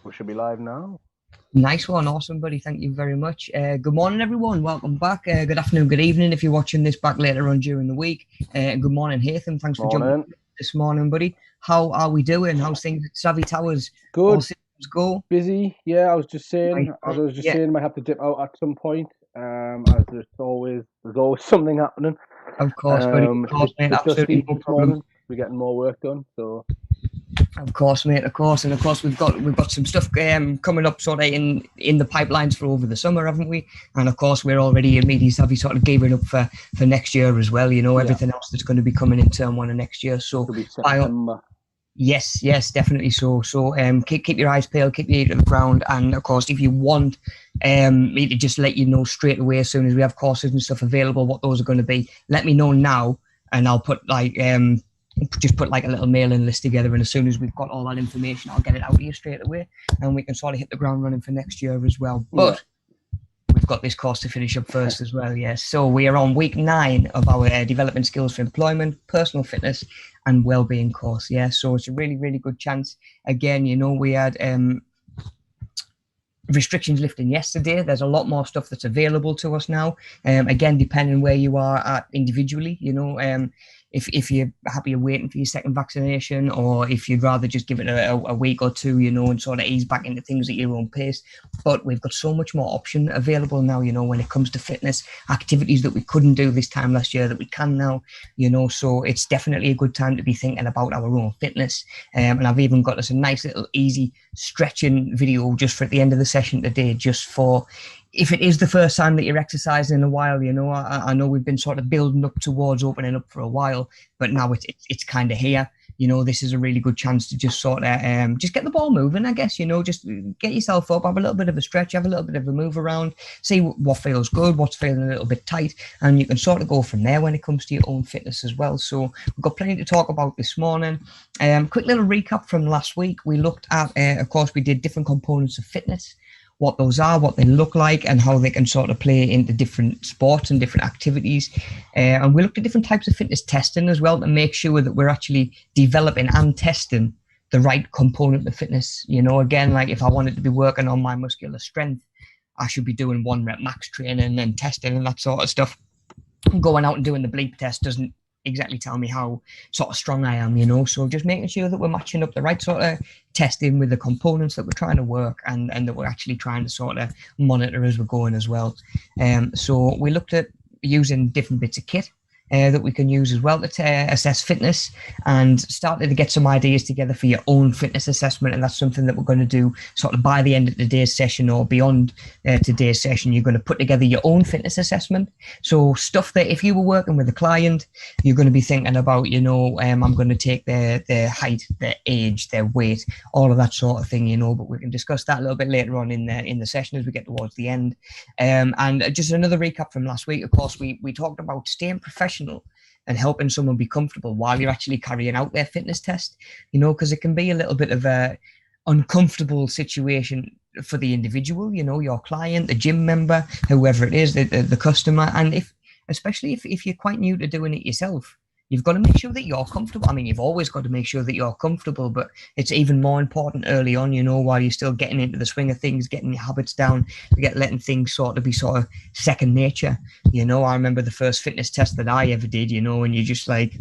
We should be live now. Nice one. Awesome, buddy. Thank you very much. Good morning, everyone. Welcome back. Good afternoon, good evening if you're watching this back later on during the week. Good morning, Hatham. Thanks for jumping this morning, buddy. How are we doing? How's things at Savvy Towers? Good. All systems go? Busy. Yeah, I was just saying, I might have to dip out at some point. As there's always something happening. Of course, buddy. Of course, mate. Absolutely no problem. We're getting more work done, so. Of course, mate. Of course, and of course we've got some stuff coming up sort of in the pipelines for over the summer, haven't we? And of course we're already in Media Savvy sort of gearing up for next year as well. You know, everything else that's going to be coming in term one of next year. So yes, definitely. So keep your eyes peeled, keep your ear to the ground, and of course if you want me to just let you know straight away as soon as we have courses and stuff available what those are going to be, let me know now, and I'll put just put like a little mailing list together, and as soon as we've got all that information I'll get it out to you straight away, and we can sort of hit the ground running for next year as well. But we've got this course to finish up first as well. Yes, so we are on week 9 of our developing skills for employment, personal fitness and well-being course. Yeah, so it's a really good chance. Again, you know, we had restrictions lifting yesterday. There's a lot more stuff that's available to us now, again depending where you are at individually, you know. If you're happy waiting for your second vaccination, or if you'd rather just give it a week or two, you know, and sort of ease back into things at your own pace. But we've got so much more option available now, you know, when it comes to fitness, activities that we couldn't do this time last year that we can now, you know. So it's definitely a good time to be thinking about our own fitness. And I've even got us a nice little easy stretching video just for at the end of the session today, just for if it is the first time that you're exercising in a while. You know, I know we've been sort of building up towards opening up for a while, but now it's kind of here. You know, this is a really good chance to just sort of just get the ball moving, I guess, you know, just get yourself up, have a little bit of a stretch, have a little bit of a move around, see what feels good, what's feeling a little bit tight, and you can sort of go from there when it comes to your own fitness as well. So we've got plenty to talk about this morning. Quick little recap from last week. We looked at, of course, we did different components of fitness, what those are, what they look like, and how they can sort of play into different sports and different activities. And we looked at different types of fitness testing as well to make sure that we're actually developing and testing the right component of fitness. You know, again, like if I wanted to be working on my muscular strength, I should be doing 1 rep max training and testing and that sort of stuff. Going out and doing the bleep test doesn't exactly tell me how sort of strong I am, you know. So just making sure that we're matching up the right sort of testing with the components that we're trying to work, and that we're actually trying to sort of monitor as we're going as well. So we looked at using different bits of kit that we can use as well to assess fitness, and started to get some ideas together for your own fitness assessment. And that's something that we're going to do sort of by the end of today's session, or beyond today's session. You're going to put together your own fitness assessment. So stuff that if you were working with a client, you're going to be thinking about, you know, I'm going to take their height, their age, their weight, all of that sort of thing, you know. But we can discuss that a little bit later on in the session as we get towards the end. And just another recap from last week. Of course, we talked about staying professional and helping someone be comfortable while you're actually carrying out their fitness test, you know, because it can be a little bit of a uncomfortable situation for the individual, you know, your client, the gym member, whoever it is, the customer. And especially if you're quite new to doing it yourself, you've got to make sure that you're comfortable. I mean, you've always got to make sure that you're comfortable, but it's even more important early on, you know, while you're still getting into the swing of things, getting your habits down, letting things sort of second nature. You know, I remember the first fitness test that I ever did, you know, and you're just like,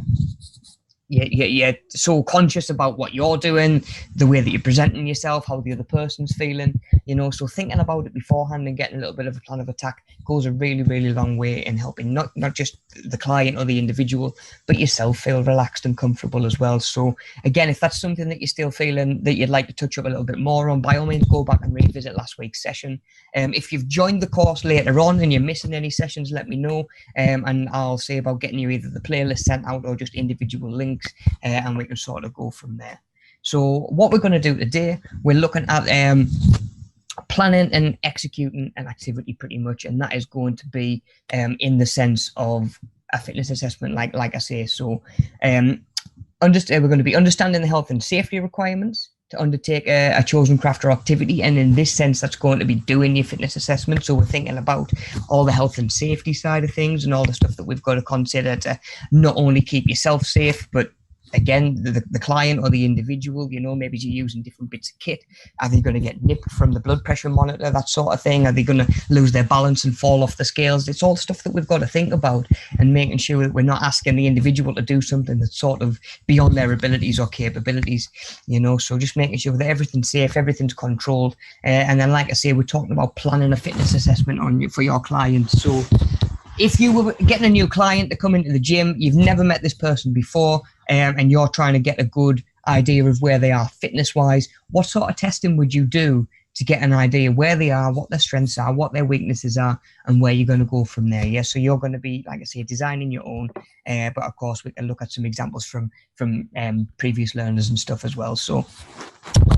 you're so conscious about what you're doing, the way that you're presenting yourself, how the other person's feeling, you know. So thinking about it beforehand and getting a little bit of a plan of attack goes a really long way in helping not just the client or the individual, but yourself feel relaxed and comfortable as well. So again, if that's something that you're still feeling that you'd like to touch up a little bit more on, by all means go back and revisit last week's session. If you've joined the course later on and you're missing any sessions, let me know, and I'll say about getting you either the playlist sent out or just individual links, and we can sort of go from there. So what we're going to do today, we're looking at planning and executing an activity pretty much, and that is going to be in the sense of a fitness assessment, like I say. So we're going to be understanding the health and safety requirements to undertake a chosen craft or activity, and in this sense that's going to be doing your fitness assessment. So we're thinking about all the health and safety side of things and all the stuff that we've got to consider to not only keep yourself safe but again, the client or the individual, you know, maybe you're using different bits of kit. Are they going to get nipped from the blood pressure monitor, that sort of thing? Are they going to lose their balance and fall off the scales? It's all stuff that we've got to think about, and making sure that we're not asking the individual to do something that's sort of beyond their abilities or capabilities, you know. So just making sure that everything's safe, everything's controlled. And then, like I say, we're talking about planning a fitness assessment for your clients. So if you were getting a new client to come into the gym, you've never met this person before, and you're trying to get a good idea of where they are fitness-wise, what sort of testing would you do to get an idea where they are, what their strengths are, what their weaknesses are, and where you're going to go from there? Yeah, so you're going to be, like I say, designing your own, but of course we can look at some examples from previous learners and stuff as well. So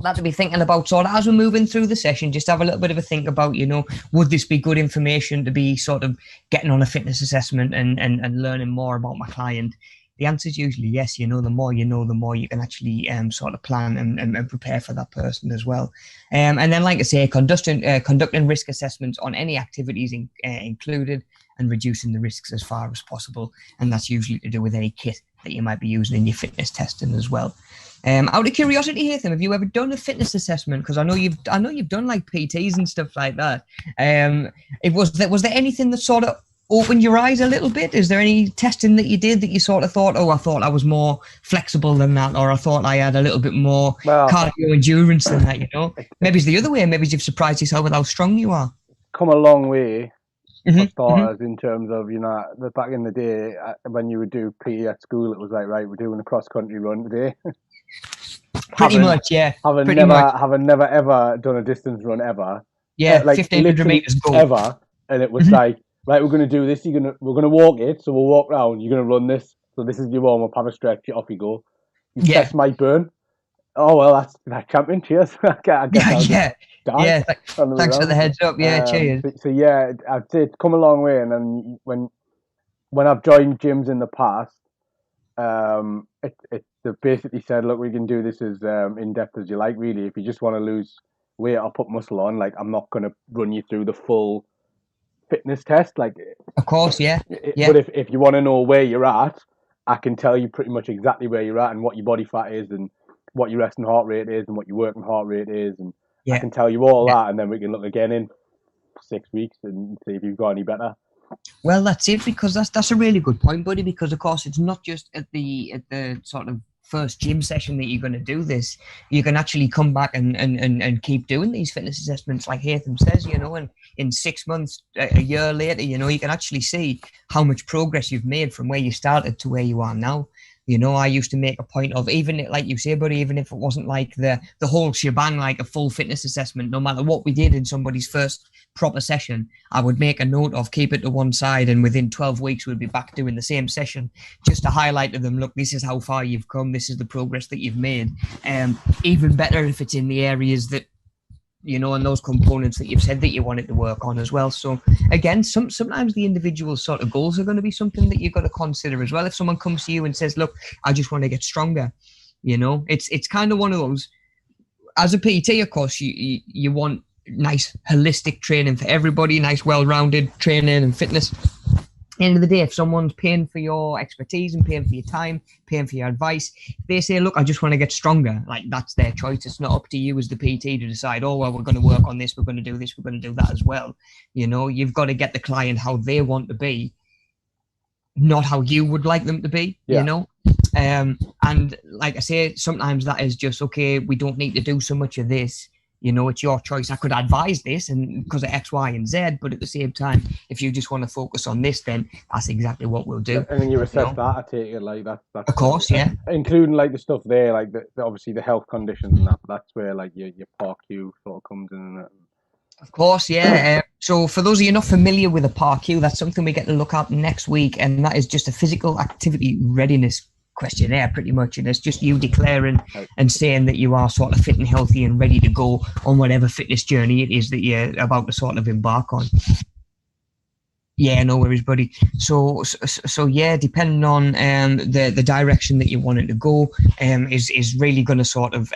that to be thinking about. So as we're moving through the session, just have a little bit of a think about, you know, would this be good information to be sort of getting on a fitness assessment and learning more about my client? The answer is usually yes. You know, the more you can actually sort of plan and prepare for that person as well. And then, like I say, conducting risk assessments on any activities included, and reducing the risks as far as possible. And that's usually to do with any kit that you might be using in your fitness testing as well. Out of curiosity, Hatham, have you ever done a fitness assessment? Because I know you've done like PTs and stuff like that. Was there anything that sort of opened your eyes a little bit? Is there any testing that you did that you sort of thought, oh, I thought I was more flexible than that, or I thought I had a little bit more cardio endurance than that, you know? Maybe it's the other way. Maybe you've surprised yourself with how strong you are. Come a long way for starters, in terms of, you know, back in the day when you would do PE at school, it was like, right, we're doing a cross-country run today. Pretty much, yeah. Having never ever done a distance run ever. Yeah, like 1,500 meters goal. Ever. And it was like, right, we're going to do this. We're going to walk it. So we'll walk round. You're going to run this. So this is your warm up. Have a stretch. Off you go. Your chest might burn. Oh, well, that's champion. Cheers. I guess yeah. Thanks for the heads up. Yeah, cheers. So yeah, I'd say it's come a long way. And then when I've joined gyms in the past, they basically said, look, we can do this as in depth as you like. Really, if you just want to lose weight or put muscle on, like, I'm not going to run you through the full fitness test. Like, of course, yeah. But if you want to know where you're at, I can tell you pretty much exactly where you're at and what your body fat is and what your resting heart rate is and what your working heart rate is, and I can tell you all that, and then we can look again in 6 weeks and see if you've got any better. Well, that's it, because that's a really good point, buddy, because of course it's not just at the sort of first gym session that you're going to do this. You can actually come back and keep doing these fitness assessments, like Hatham says, you know, and in 6 months, a year later, you know, you can actually see how much progress you've made from where you started to where you are now. You know, I used to make a point of, even like you say, buddy, even if it wasn't like the whole shebang, like a full fitness assessment, no matter what we did in somebody's first proper session, I would make a note of, keep it to one side, and within 12 weeks we'll be back doing the same session, just to highlight to them, look, this is how far you've come, this is the progress that you've made. Even better if it's in the areas that, you know, and those components that you've said that you wanted to work on as well. So again, sometimes the individual sort of goals are going to be something that you've got to consider as well. If someone comes to you and says, look, I just want to get stronger, you know, it's kind of one of those, as a PT, of course, you want nice holistic training for everybody, nice well-rounded training and fitness. End of the day, if someone's paying for your expertise and paying for your time, paying for your advice, they say, look, I just want to get stronger, like, that's their choice. It's not up to you as the PT to decide, oh, well, we're going to work on this, we're going to do this, we're going to do that as well. You know, you've got to get the client how they want to be, not how you would like them to be, you know. And like I say, sometimes that is just, okay, we don't need to do so much of this. You know, it's your choice. I could advise this and because of X, Y, and Z, but at the same time, if you just want to focus on this, then that's exactly what we'll do. And then you assess that, I take it, like that's of course, yeah. Including like the stuff there, like obviously the health conditions and that's where like your PARQ sort of comes in. Of course, yeah. So for those of you not familiar with a PARQ, that's something we get to look at next week, and that is just a physical activity readiness questionnaire, pretty much, and it's just you declaring and saying that you are sort of fit and healthy and ready to go on whatever fitness journey it is that you're about to sort of embark on. Yeah, no worries, buddy. So yeah, depending on the direction that you want it to go, is really going to sort of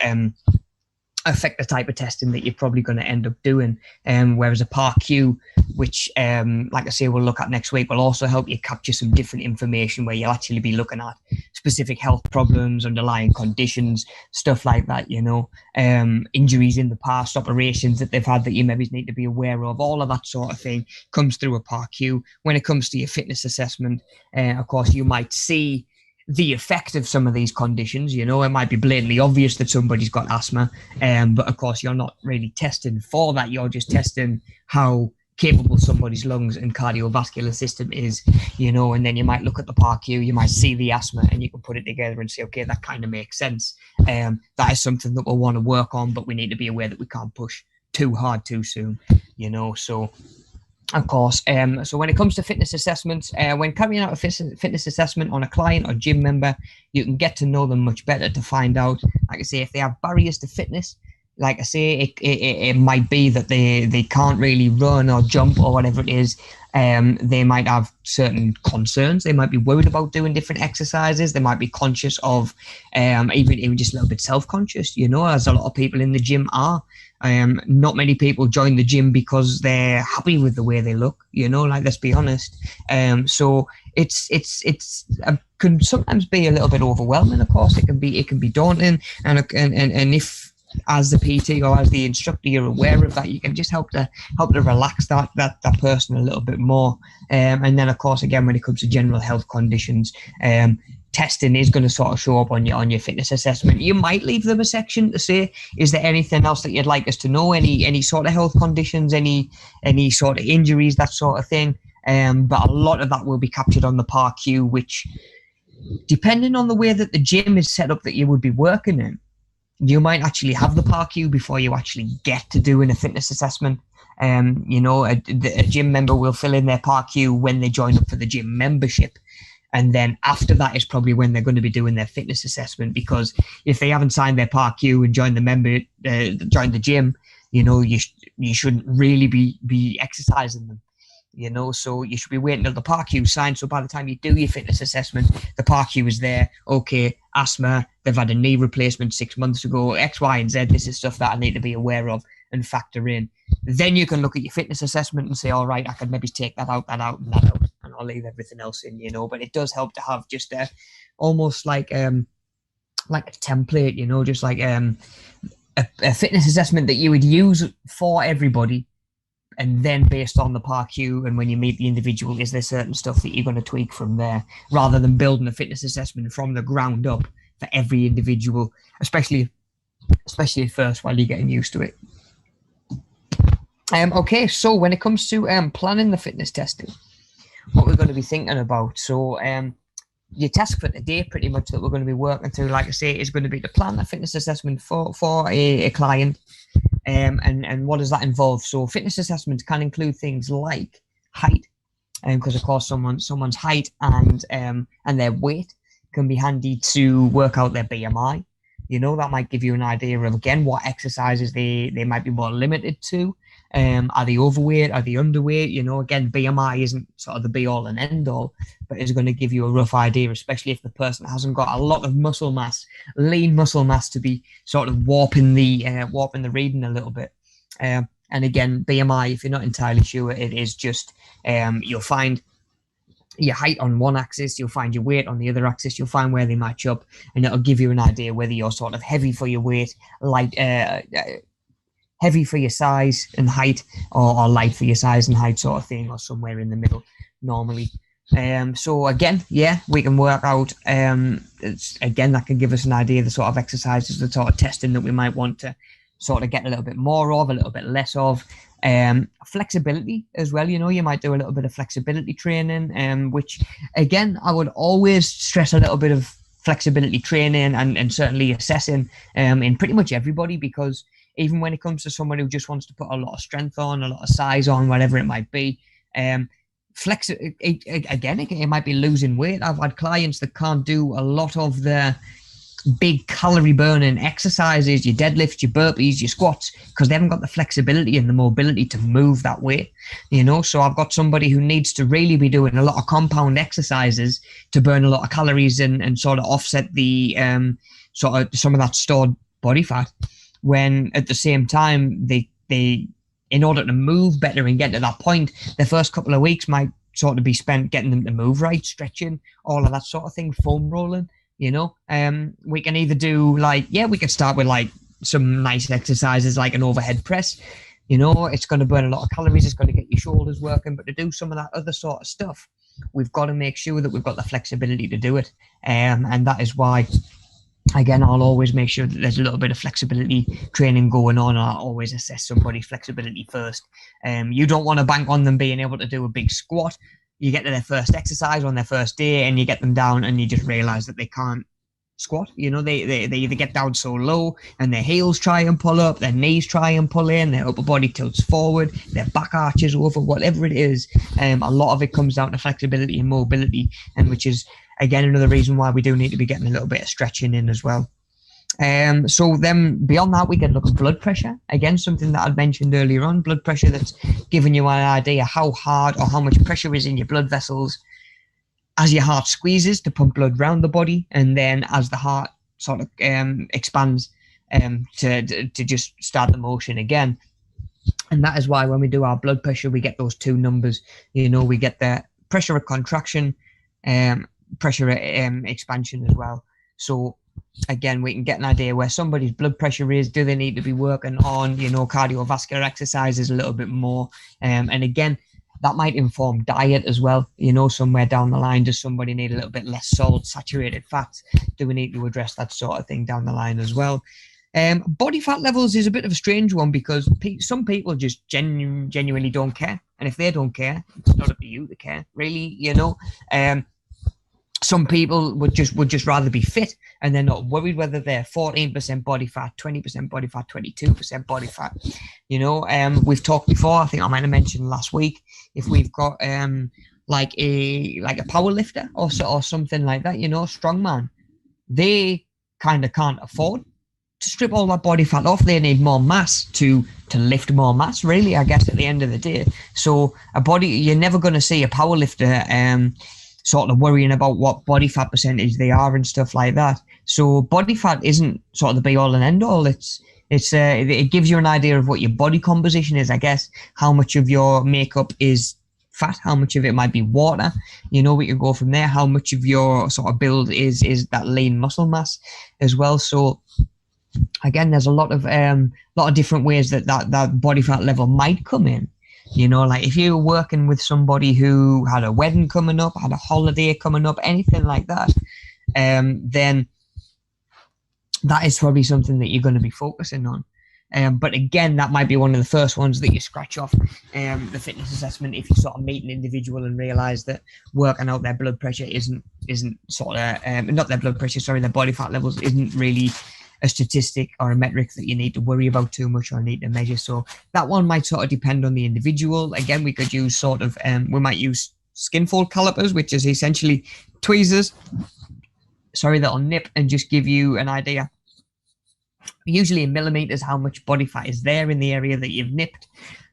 affect the type of testing that you're probably going to end up doing. Whereas a PARQ, which, like I say, we'll look at next week, will also help you capture some different information where you'll actually be looking at specific health problems, underlying conditions, stuff like that, you know, injuries in the past, operations that they've had that you maybe need to be aware of. All of that sort of thing comes through a PARQ. When it comes to your fitness assessment, of course, you might see the effect of some of these conditions. You know, it might be blatantly obvious that somebody's got asthma, but of course you're not really testing for that. You're just testing how capable somebody's lungs and cardiovascular system is, you know, and then you might look at the PARQ, you might see the asthma, and you can put it together and say, okay, that kind of makes sense. That is something that we'll want to work on, but we need to be aware that we can't push too hard too soon, you know. So of course, so when it comes to fitness assessments, when carrying out a fitness assessment on a client or gym member, you can get to know them much better to find out, like I say, if they have barriers to fitness. Like I say, it might be that they can't really run or jump or whatever it is. They might have certain concerns. They might be worried about doing different exercises. They might be conscious of, even just a little bit self-conscious, you know, as a lot of people in the gym are. Not many people join the gym because they're happy with the way they look, you know, like, let's be honest. So it's can sometimes be a little bit overwhelming. Of course, it can be daunting, and if, as the PT or as the instructor, you're aware of that, you can just help to relax that person a little bit more. And then, of course, again, when it comes to general health conditions, testing is going to sort of show up on your fitness assessment. You might leave them a section to say, is there anything else that you'd like us to know? Any sort of health conditions, any sort of injuries, that sort of thing. But a lot of that will be captured on the PARQ, which, depending on the way that the gym is set up that you would be working in, you might actually have the PARQ before you actually get to doing a fitness assessment. You know, a gym member will fill in their PARQ when they join up for the gym membership. And then after that is probably when they're going to be doing their fitness assessment, because if they haven't signed their PARQ and joined the gym, you know, you shouldn't really be exercising them. You know, so you should be waiting till the PARQ signed. So by the time you do your fitness assessment, the PARQ is there. Okay, asthma, they've had a knee replacement 6 months ago, X, Y, and Z. This is stuff that I need to be aware of and factor in. Then you can look at your fitness assessment and say, all right, I could maybe take that out, and that out, and I'll leave everything else in, you know. But it does help to have just almost like a template, you know, just like a fitness assessment that you would use for everybody. And then based on the PARQ and when you meet the individual, is there certain stuff that you're going to tweak from there, rather than building a fitness assessment from the ground up for every individual, especially at first while you're getting used to it. Okay, so when it comes to planning the fitness testing, what we're going to be thinking about. So your task for today, pretty much, that we're going to be working through, like I say, is going to be to plan a fitness assessment for a client. And what does that involve? So fitness assessments can include things like height, because of course someone's height and their weight can be handy to work out their BMI. You know, that might give you an idea of, again, what exercises they might be more limited to. Are they overweight? Are they underweight? You know, again, BMI isn't sort of the be all and end all, but it's going to give you a rough idea, especially if the person hasn't got a lot of muscle mass, lean muscle mass, to be sort of warping the reading a little bit. And again, BMI, if you're not entirely sure, it is just, you'll find your height on one axis, you'll find your weight on the other axis, you'll find where they match up, and it'll give you an idea whether you're sort of heavy for your weight, light, heavy for your size and height, or light for your size and height, sort of thing, or somewhere in the middle normally. So again, yeah, we can work out, again, that can give us an idea of the sort of exercises, the sort of testing that we might want to sort of get a little bit more of, a little bit less of. Flexibility as well, you know, you might do a little bit of flexibility training, which again, I would always stress a little bit of flexibility training and certainly assessing in pretty much everybody, because even when it comes to someone who just wants to put a lot of strength on, a lot of size on, whatever it might be, again, it might be losing weight. I've had clients that can't do a lot of the big calorie burning exercises, your deadlifts, your burpees, your squats, because they haven't got the flexibility and the mobility to move that weight, you know. So I've got somebody who needs to really be doing a lot of compound exercises to burn a lot of calories and sort of offset the sort of some of that stored body fat. when at the same time they in order to move better and get to that point, the first couple of weeks might sort of be spent getting them to move right, stretching, all of that sort of thing, foam rolling. We can either do we could start with like some nice exercises like an overhead press. It's going to burn a lot of calories. It's going to get your shoulders working. But to do some of that other sort of stuff, we've got to make sure that we've got the flexibility to do it. And that is why, again, I'll always make sure that there's a little bit of flexibility training going on. I'll always assess somebody's flexibility first. You don't want to bank on them being able to do a big squat. You get to their first exercise on their first day and you get them down and you just realize that they can't squat. They either get down so low and their heels try and pull up, their knees try and pull in, their upper body tilts forward, their back arches over, whatever it is. A lot of it comes down to flexibility and mobility, and which is, again, another reason why we do need to be getting a little bit of stretching in as well. So then beyond that, we can look at blood pressure. Again, something that I'd mentioned earlier on, blood pressure that's giving you an idea how hard or how much pressure is in your blood vessels as your heart squeezes to pump blood around the body, and then as the heart sort of expands to just start the motion again. And that is why when we do our blood pressure, we get those two numbers. We get the pressure at contraction, pressure at expansion as well. So again, we can get an idea where somebody's blood pressure is. Do they need to be working on, cardiovascular exercises a little bit more? And again, that might inform diet as well. Somewhere down the line, does somebody need a little bit less salt, saturated fats? Do we need to address that sort of thing down the line as well? Body fat levels is a bit of a strange one because some people just genuinely don't care. And if they don't care, it's not up to you to care, really, Some people would just rather be fit, and they're not worried whether they're 14% body fat, 20% body fat, 22% body fat. We've talked before. I think I might have mentioned last week. If we've got like a power lifter or something like that, strongman, they kind of can't afford to strip all that body fat off. They need more mass to lift more mass, really, I guess, at the end of the day. So you're never going to see a power lifter sort of worrying about what body fat percentage they are and stuff like that. So body fat isn't sort of the be all and end all. It gives you an idea of what your body composition is, I guess, how much of your makeup is fat, how much of it might be water. We can go from there. How much of your sort of build is that lean muscle mass as well. So again, there's a lot of different ways that body fat level might come in. Like if you're working with somebody who had a wedding coming up, had a holiday coming up, anything like that, then that is probably something that you're going to be focusing on. But again, that might be one of the first ones that you scratch off the fitness assessment if you sort of meet an individual and realize that working out their blood pressure isn't sort of not their blood pressure, sorry, their body fat levels isn't really a statistic or a metric that you need to worry about too much or need to measure. So that one might sort of depend on the individual. Again, we could use we might use skin fold calipers, which is essentially tweezers, that'll nip and just give you an idea, usually in millimeters, how much body fat is there in the area that you've nipped.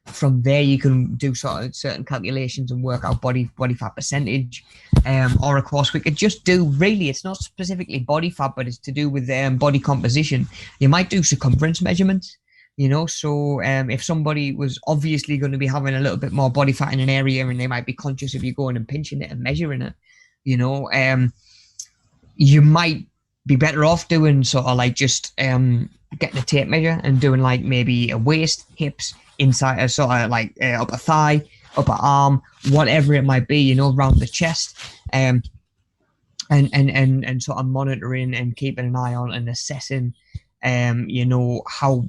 From there, you can do sort of certain calculations and work out body fat percentage. Or of course, we could just do, really, it's not specifically body fat, but it's to do with body composition. You might do circumference measurements. So if somebody was obviously going to be having a little bit more body fat in an area, and they might be conscious of you going and pinching it and measuring it, you might be better off doing sort of like just getting a tape measure and doing like maybe a waist, hips, inside a sort of like upper thigh, upper arm, whatever it might be, around the chest, and sort of monitoring and keeping an eye on and assessing, how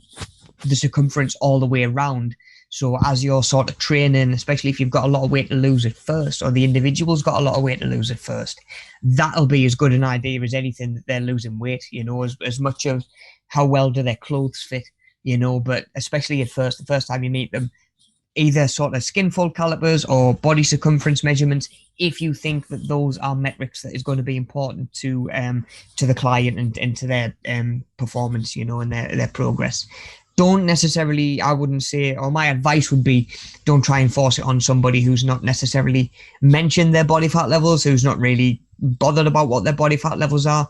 the circumference all the way around. So as you're sort of training, especially if you've got a lot of weight to lose at first, or the individual's got a lot of weight to lose at first, that'll be as good an idea as anything that they're losing weight, as much of how well do their clothes fit, but especially at first, the first time you meet them, either sort of skin fold calipers or body circumference measurements, if you think that those are metrics that is going to be important to the client and to their performance, and their progress. Don't necessarily, I wouldn't say, or my advice would be, don't try and force it on somebody who's not necessarily mentioned their body fat levels, who's not really bothered about what their body fat levels are.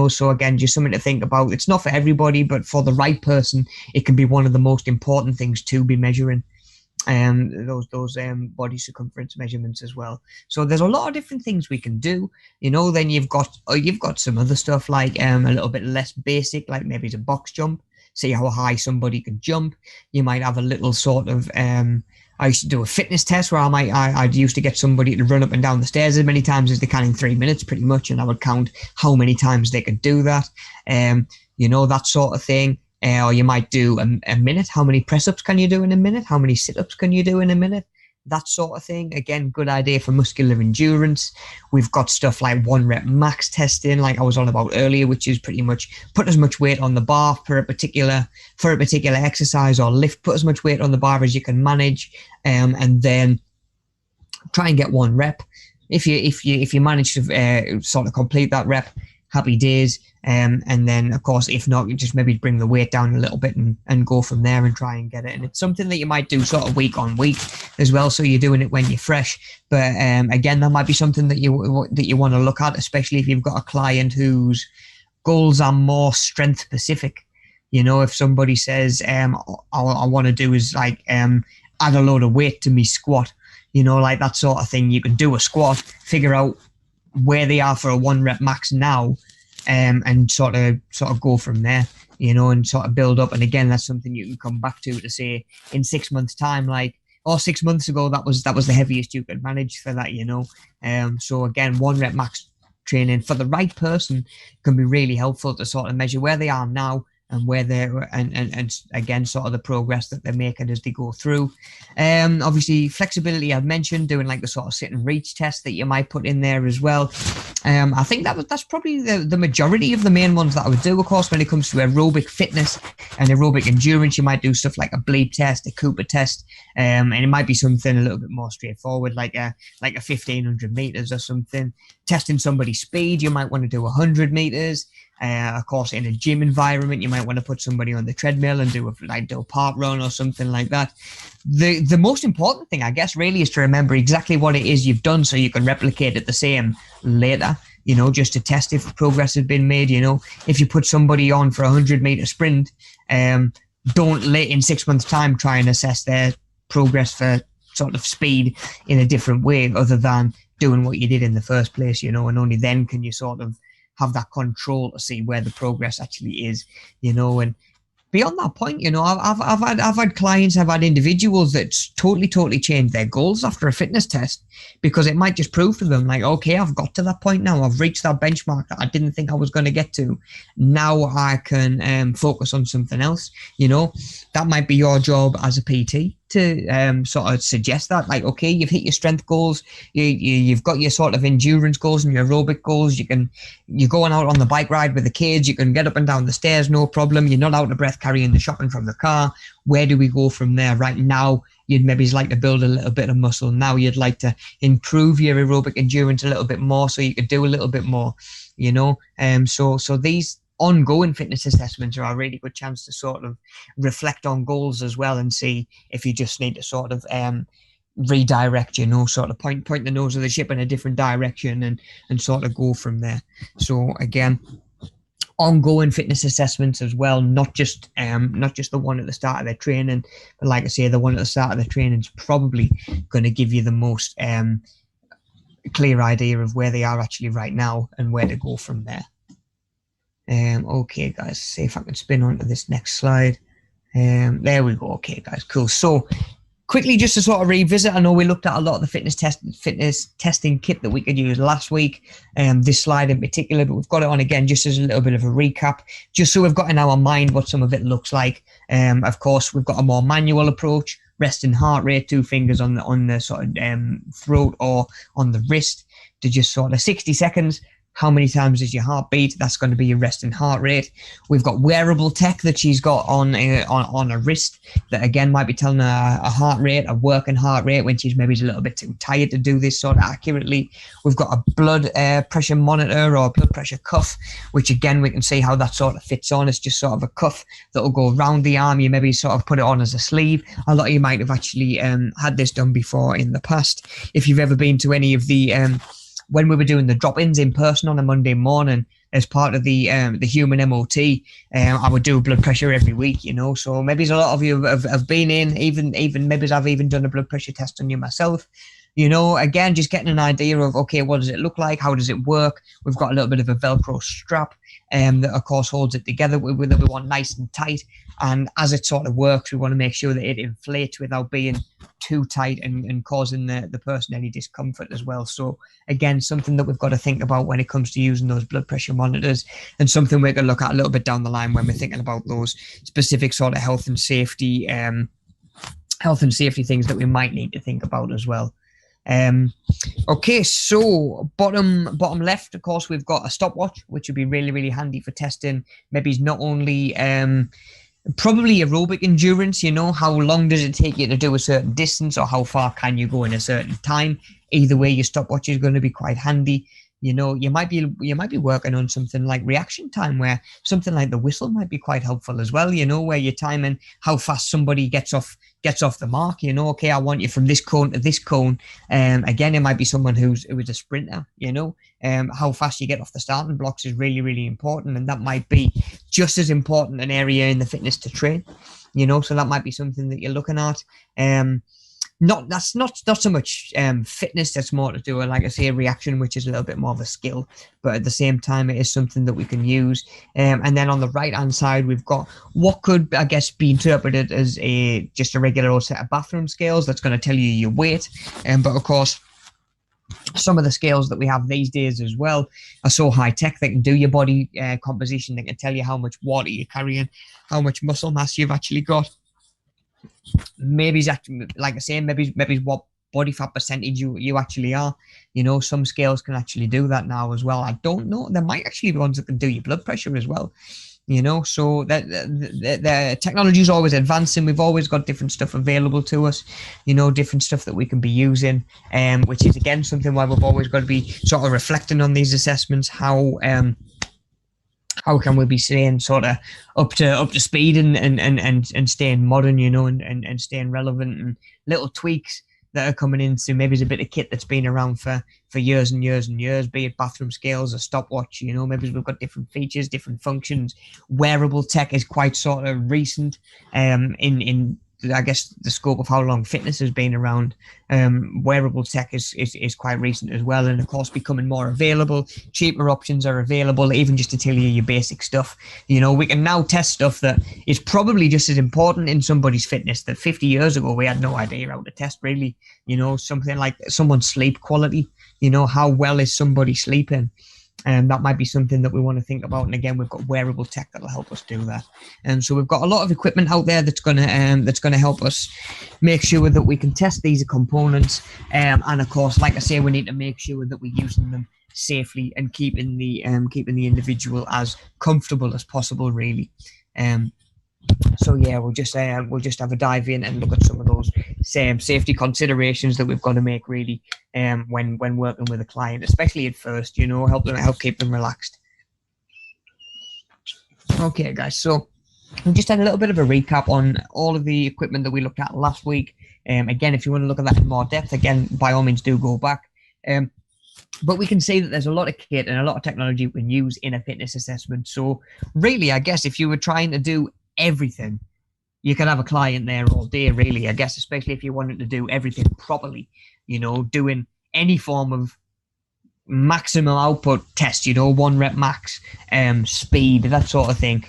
So again, just something to think about. It's not for everybody, but for the right person, it can be one of the most important things to be measuring. Those body circumference measurements as well. So there's a lot of different things we can do. Then you've got some other stuff like a little bit less basic, like maybe it's a box jump. See how high somebody can jump. You might have a little sort of I used to do a fitness test where I used to get somebody to run up and down the stairs as many times as they can in 3 minutes, pretty much, and I would count how many times they could do that. That sort of thing. Or you might do a minute. How many press-ups can you do in a minute? How many sit-ups can you do in a minute? That sort of thing. Again, good idea for muscular endurance. We've got stuff like 1 rep max testing, like I was on about earlier, which is pretty much put as much weight on the bar for a particular exercise or lift. Put as much weight on the bar as you can manage, and then try and get 1 rep. If you manage to sort of complete that rep, happy days. And then, of course, if not, you just maybe bring the weight down a little bit and go from there and try and get it. And it's something that you might do sort of week on week as well. So you're doing it when you're fresh. But again, that might be something that you want to look at, especially if you've got a client whose goals are more strength specific. If somebody says, all I want to do is like add a load of weight to me squat, like that sort of thing. You can do a squat, figure out where they are for a 1 rep max now, and sort of go from there, and sort of build up. And again, that's something you can come back to say in 6 months' time, 6 months ago, that was the heaviest you could manage for that, So again, 1 rep max training for the right person can be really helpful to sort of measure where they are now and where they're and again sort of the progress that they're making as they go through. Obviously flexibility I've mentioned, doing like the sort of sit and reach test that you might put in there as well. I think that's probably the majority of the main ones that I would do. Of course, when it comes to aerobic fitness and aerobic endurance, you might do stuff like a bleep test, a Cooper test, and it might be something a little bit more straightforward, like a 1500 meters or something. Testing somebody's speed, you might want to do 100 meters. Of course, in a gym environment, you might want to put somebody on the treadmill and do a park run or something like that. The most important thing, I guess, really is to remember exactly what it is you've done so you can replicate it the same later, just to test if progress has been made. If you put somebody on for a 100-meter sprint, don't late in 6 months' time try and assess their progress for sort of speed in a different way other than doing what you did in the first place, and only then can you sort of have that control to see where the progress actually is, and beyond that point, I've had clients, I've had individuals that totally changed their goals after a fitness test, because it might just prove to them like, okay, I've got to that point now, I've reached that benchmark that I didn't think I was going to get to. Now I can focus on something else. That might be your job as a PT to sort of suggest that, like, okay, you've hit your strength goals, you've got your sort of endurance goals and your aerobic goals. You're going out on the bike ride with the kids, you can get up and down the stairs, no problem. You're not out of breath carrying the shopping from the car. Where do we go from there? Right now, you'd maybe like to build a little bit of muscle. Now you'd like to improve your aerobic endurance a little bit more so you could do a little bit more, so these ongoing fitness assessments are a really good chance to sort of reflect on goals as well and see if you just need to sort of redirect, sort of point the nose of the ship in a different direction and sort of go from there. So again, ongoing fitness assessments as well, not just the one at the start of their training, but like I say, the one at the start of the training is probably going to give you the most clear idea of where they are actually right now and where to go from there. Okay, guys, see if I can spin onto this next slide. There we go. Okay, guys, cool. So quickly, just to sort of revisit, I know we looked at a lot of the fitness testing kit that we could use last week, this slide in particular, but we've got it on again just as a little bit of a recap, just so we've got in our mind what some of it looks like. Of course, we've got a more manual approach, resting heart rate, 2 fingers on the sort of throat or on the wrist to just sort of 60 seconds. How many times is your heart beat? That's going to be your resting heart rate. We've got wearable tech that she's got on a wrist that again might be telling her a heart rate, a working heart rate when she's maybe a little bit too tired to do this sort of accurately. We've got a blood pressure monitor or blood pressure cuff, which again we can see how that sort of fits on. It's just sort of a cuff that will go around the arm. You maybe sort of put it on as a sleeve. A lot of you might have actually had this done before in the past. If you've ever been to any of the when we were doing the drop-ins in person on a Monday morning, as part of the human MOT, I would do blood pressure every week, you know. So maybe a lot of you have been in, even maybe I've even done a blood pressure test on you myself. You know, again, just getting an idea of, okay, what does it look like? How does it work? We've got a little bit of a Velcro strap that, of course, holds it together. We want nice and tight. And as it sort of works, we want to make sure that it inflates without being too tight and causing the person any discomfort as well. So, again, something that we've got to think about when it comes to using those blood pressure monitors, and something we're going to look at a little bit down the line when we're thinking about those specific sort of health and safety things that we might need to think about as well. Okay, so bottom left, of course, we've got a stopwatch, which would be really, really handy for testing. Maybe it's not only probably aerobic endurance, you know, how long does it take you to do a certain distance, or how far can you go in a certain time. Either way, your stopwatch is going to be quite handy. You know, you might be working on something like reaction time, where something like the whistle might be quite helpful as well, you know, where you're timing how fast somebody gets off the mark, you know. Okay, I want you from this cone to this cone. Again, it might be someone who's a sprinter, you know. How fast you get off the starting blocks is really, really important, and that might be just as important an area in the fitness to train, you know. So that might be something that you're looking at. Not so much fitness, that's more to do with, like I say, reaction, which is a little bit more of a skill, but at the same time it is something that we can use. And then on the right hand side, we've got what could, I guess, be interpreted as just a regular old set of bathroom scales that's going to tell you your weight. But of course, some of the scales that we have these days as well are so high tech. They can do your body composition. They can tell you how much water you're carrying, how much muscle mass you've actually got. Maybe it's actually, like I say, maybe what body fat percentage you actually are. You know, some scales can actually do that now as well. I don't know. There might actually be ones that can do your blood pressure as well. You know, so the technology is always advancing. We've always got different stuff available to us, you know, different stuff that we can be using, which is, again, something why we've always got to be sort of reflecting on these assessments. How can we be staying sort of up to speed and staying modern, you know, and staying relevant, and little tweaks that are coming into maybe it's a bit of kit that's been around for years and years and years, be it bathroom scales or stopwatch, you know. Maybe we've got different features, different functions. Wearable tech is quite sort of recent in I guess the scope of how long fitness has been around. Wearable tech is quite recent as well, and of course becoming more available. Cheaper options are available, even just to tell you your basic stuff. You know, we can now test stuff that is probably just as important in somebody's fitness that 50 years ago we had no idea how to test, really. You know, something like someone's sleep quality, you know, how well is somebody sleeping? And that might be something that we want to think about. And again, we've got wearable tech that'll help us do that. And so we've got a lot of equipment out there that's going to help us make sure that we can test these components. And of course, like I say, we need to make sure that we're using them safely and keeping the individual as comfortable as possible, really. So yeah, we'll just have a dive in and look at some of those same safety considerations that we've got to make, really, when working with a client, especially at first, you know, help keep them relaxed. Okay, guys, so we just had a little bit of a recap on all of the equipment that we looked at last week. Again, if you want to look at that in more depth, again, by all means, do go back. But we can see that there's a lot of kit and a lot of technology we can use in a fitness assessment. So really, I guess if you were trying to do everything, you could have a client there all day, really, I guess, especially if you wanted to do everything properly, you know, doing any form of maximum output test, you know, 1 rep max, speed, that sort of thing.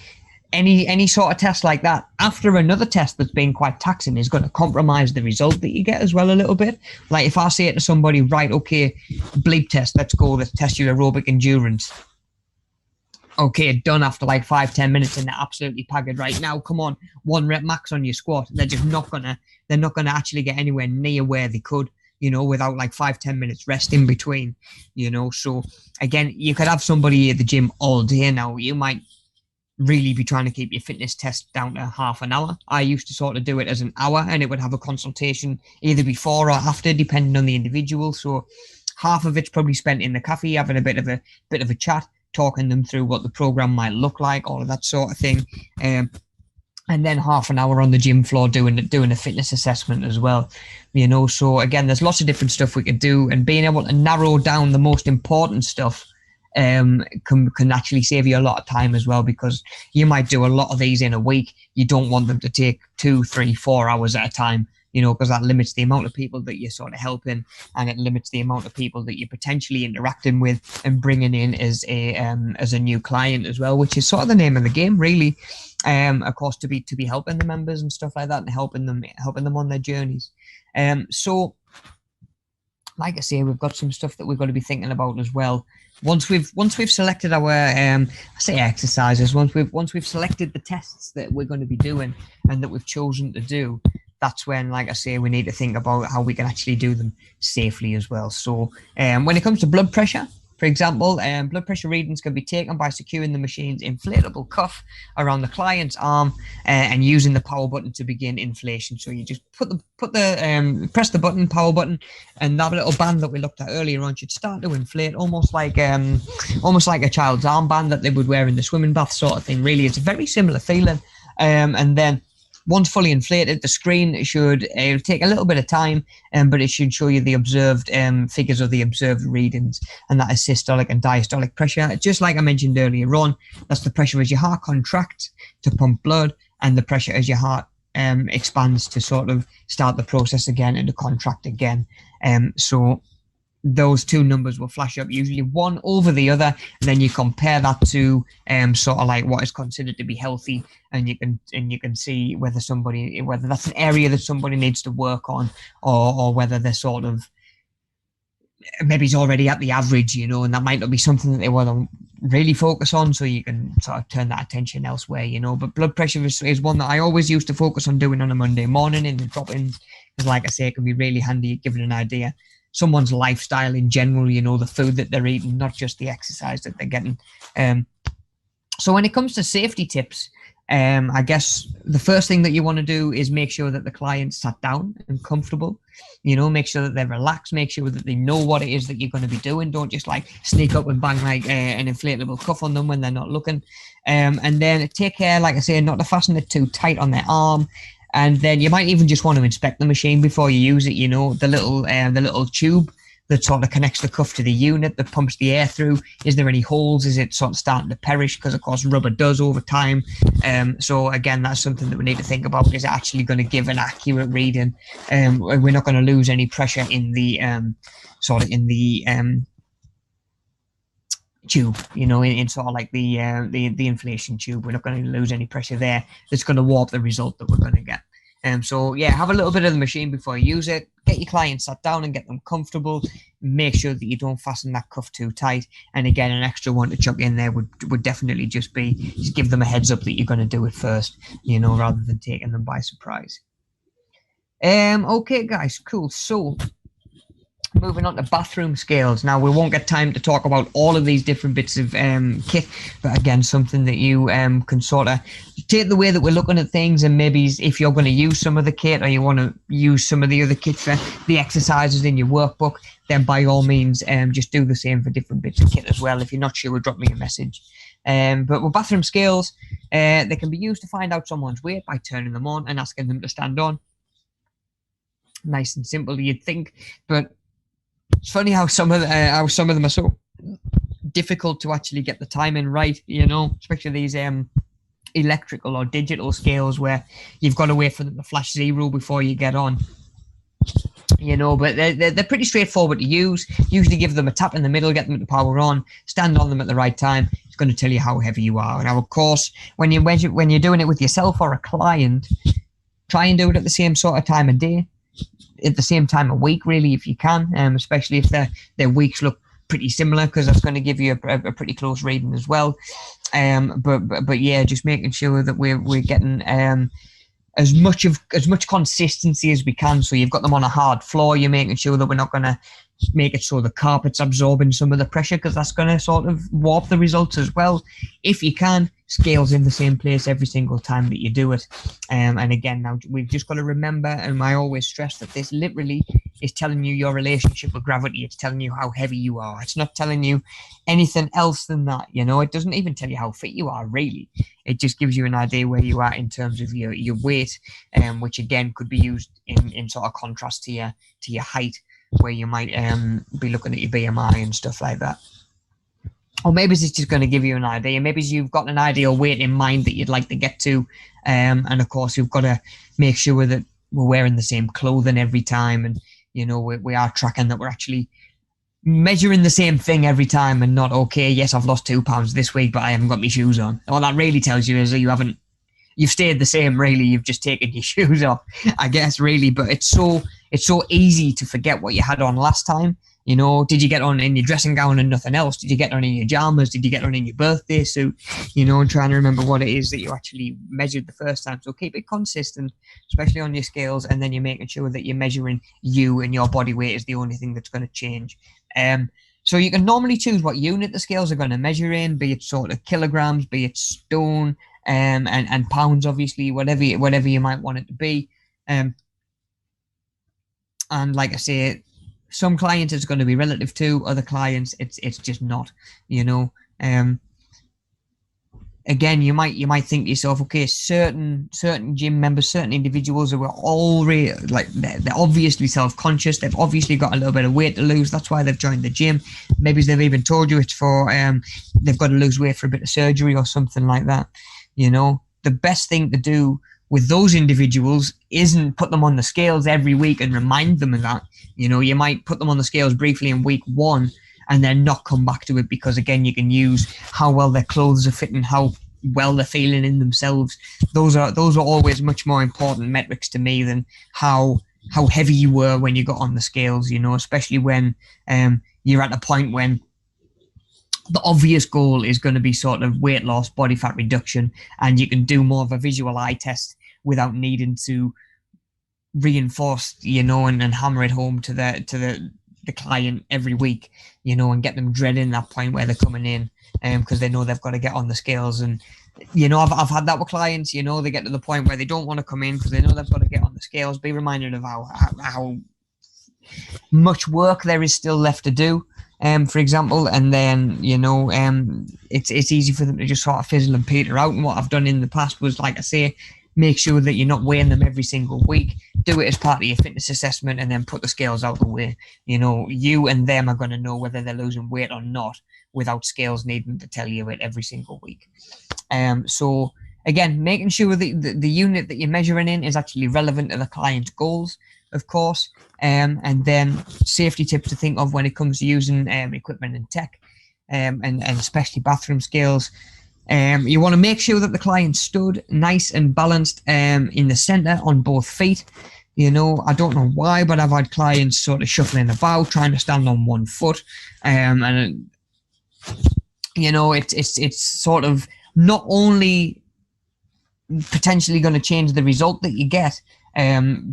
Any sort of test like that after another test that's been quite taxing is going to compromise the result that you get as well a little bit. Like if I say to somebody, right, okay, bleep test, let's test your aerobic endurance. Okay, done after like 5-10 minutes, and they're absolutely paggered. Right now, come on, 1 rep max on your squat. They're not gonna actually get anywhere near where they could, you know, without like 5-10 minutes rest in between, you know. So again, you could have somebody at the gym all day now. You might really be trying to keep your fitness test down to half an hour. I used to sort of do it as an hour, and it would have a consultation either before or after, depending on the individual. So half of it's probably spent in the cafe having a bit of a chat, talking them through what the program might look like, all of that sort of thing, and then half an hour on the gym floor doing a fitness assessment as well, you know. So again, there's lots of different stuff we could do, and being able to narrow down the most important stuff can actually save you a lot of time as well, because you might do a lot of these in a week. You don't want them to take 2, 3, 4 hours at a time, you know, because that limits the amount of people that you're sort of helping, and it limits the amount of people that you're potentially interacting with and bringing in as a new client as well, which is sort of the name of the game, really. Of course, to be helping the members and stuff like that, and helping them on their journeys. So, like I say, we've got some stuff that we've got to be thinking about as well. Once we've selected our I say exercises, once we've selected the tests that we're going to be doing and that we've chosen to do, that's when, like I say, we need to think about how we can actually do them safely as well. So when it comes to blood pressure, for example, blood pressure readings can be taken by securing the machine's inflatable cuff around the client's arm and using the power button to begin inflation. So you just press the button, power button, and that little band that we looked at earlier on should start to inflate, almost like a child's armband that they would wear in the swimming bath, sort of thing. Really, it's a very similar feeling. And then once fully inflated, the screen should take a little bit of time, but it should show you the observed figures of the observed readings, and that is systolic and diastolic pressure. Just like I mentioned earlier on, that's the pressure as your heart contracts to pump blood, and the pressure as your heart expands to sort of start the process again and to contract again. So those two numbers will flash up, usually one over the other, and then you compare that to sort of like what is considered to be healthy, and you can see whether that's an area that somebody needs to work on, or whether they're sort of maybe it's already at the average, you know, and that might not be something that they want to really focus on, so you can sort of turn that attention elsewhere, you know. But blood pressure is one that I always used to focus on doing on a Monday morning in the drop-ins, because like I say, it can be really handy at giving an idea someone's lifestyle in general, you know, the food that they're eating, not just the exercise that they're getting. So when it comes to safety tips, I guess the first thing that you want to do is make sure that the client's sat down and comfortable, you know, make sure that they're relaxed, make sure that they know what it is that you're going to be doing. Don't just like sneak up and bang like an inflatable cuff on them when they're not looking. And then take care, like I say, not to fasten it too tight on their arm. And then you might even just want to inspect the machine before you use it, you know, the little tube that sort of connects the cuff to the unit that pumps the air through. Is there any holes? Is it sort of starting to perish? Because, of course, rubber does over time. So, again, that's something that we need to think about. Is it actually going to give an accurate reading? We're not going to lose any pressure in the tube, you know, in sort of like the inflation tube. We're not going to lose any pressure there. That's going to warp the result that we're going to get. So yeah, have a little bit of the machine before you use it. Get your client sat down and get them comfortable. Make sure that you don't fasten that cuff too tight. And again, an extra one to chuck in there would definitely just give them a heads up that you're going to do it first, you know, rather than taking them by surprise. Okay, guys, cool. So moving on to bathroom scales. Now, we won't get time to talk about all of these different bits of kit, but again, something that you can sort of take the way that we're looking at things, and maybe if you're going to use some of the kit, or you want to use some of the other kit for the exercises in your workbook, then by all means, just do the same for different bits of kit as well. If you're not sure, drop me a message. But with bathroom scales, they can be used to find out someone's weight by turning them on and asking them to stand on. Nice and simple, you'd think, but it's funny how some of them are so difficult to actually get the timing right, you know, especially these electrical or digital scales where you've got to wait for them to flash 0 before you get on, you know. But they're pretty straightforward to use. Usually give them a tap in the middle, get them to power on, stand on them at the right time. It's going to tell you how heavy you are. Now, of course, when you're doing it with yourself or a client, try and do it at the same sort of time of day, at the same time of week, really, if you can, especially if their weeks look pretty similar, because that's going to give you a pretty close reading as well. But yeah, just making sure that we're getting as much consistency as we can. So you've got them on a hard floor. You're making sure that we're not going to make it so the carpet's absorbing some of the pressure, because that's going to sort of warp the results as well. If you can, scales in the same place every single time that you do it. And again, now we've just got to remember, and I always stress that this literally is telling you your relationship with gravity. It's telling you how heavy you are. It's not telling you anything else than that, you know. It doesn't even tell you how fit you are, really. It just gives you an idea where you are in terms of your weight, which again could be used in sort of contrast to your height, where you might be looking at your BMI and stuff like that. or maybe it's just going to give you an idea. Maybe you've got an ideal weight in mind that you'd like to get to. And of course, you've got to make sure that we're wearing the same clothing every time. And, you know, we are tracking that we're actually measuring the same thing every time and not, okay, yes, I've lost 2 pounds this week, but I haven't got my shoes on. All that really tells you is that you've stayed the same, really. You've just taken your shoes off, I guess, really. But it's so easy to forget what you had on last time. You know, did you get on in your dressing gown and nothing else? Did you get on in your pajamas? Did you get on in your birthday suit? You know, and trying to remember what it is that you actually measured the first time. So keep it consistent, especially on your scales, and then you're making sure that you're measuring you and your body weight is the only thing that's going to change. So you can normally choose what unit the scales are going to measure in, be it sort of kilograms, be it stone, and pounds, obviously, whatever you might want it to be. And like I say, some clients it's going to be relative to, other clients it's just not, you know. Again, you might think to yourself, okay, certain gym members, certain individuals who are already like they're obviously self-conscious, they've obviously got a little bit of weight to lose, that's why they've joined the gym. Maybe they've even told you it's for they've got to lose weight for a bit of surgery or something like that. You know, the best thing to do with those individuals isn't put them on the scales every week and remind them of that. You know, you might put them on the scales briefly in week 1 and then not come back to it, because again, you can use how well their clothes are fitting, how well they're feeling in themselves. Those are always much more important metrics to me than how heavy you were when you got on the scales, you know, especially when you're at a point when the obvious goal is going to be sort of weight loss, body fat reduction, and you can do more of a visual eye test without needing to reinforce, you know, and hammer it home to the client every week, you know, and get them dreading that point where they're coming in, because they know they've got to get on the scales. And you know, I've had that with clients, you know, they get to the point where they don't want to come in because they know they've got to get on the scales. Be reminded of how much work there is still left to do, for example, and then, you know, it's easy for them to just sort of fizzle and peter out. And what I've done in the past was, like I say, make sure that you're not weighing them every single week. Do it as part of your fitness assessment, and then put the scales out the way. You know, you and them are going to know whether they're losing weight or not without scales needing to tell you it every single week. So again, making sure that the unit that you're measuring in is actually relevant to the client's goals, of course. And then safety tips to think of when it comes to using equipment and tech, and especially bathroom scales. You want to make sure that the client stood nice and balanced in the center on both feet. You know, I don't know why, but I've had clients sort of shuffling about, trying to stand on one foot. And, you know, it's sort of not only potentially going to change the result that you get,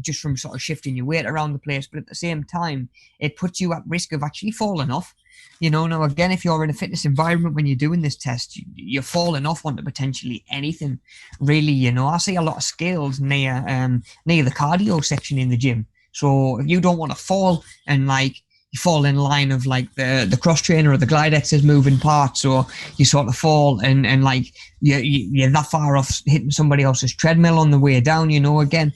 just from sort of shifting your weight around the place, but at the same time, it puts you at risk of actually falling off. You know, now again, if you're in a fitness environment when you're doing this test, you're falling off onto potentially anything, really. You know, I see a lot of scales near the cardio section in the gym. So if you don't want to fall and like you fall in line of like the cross trainer or the glide exercise moving parts, or you sort of fall and like you're that far off hitting somebody else's treadmill on the way down, you know, again,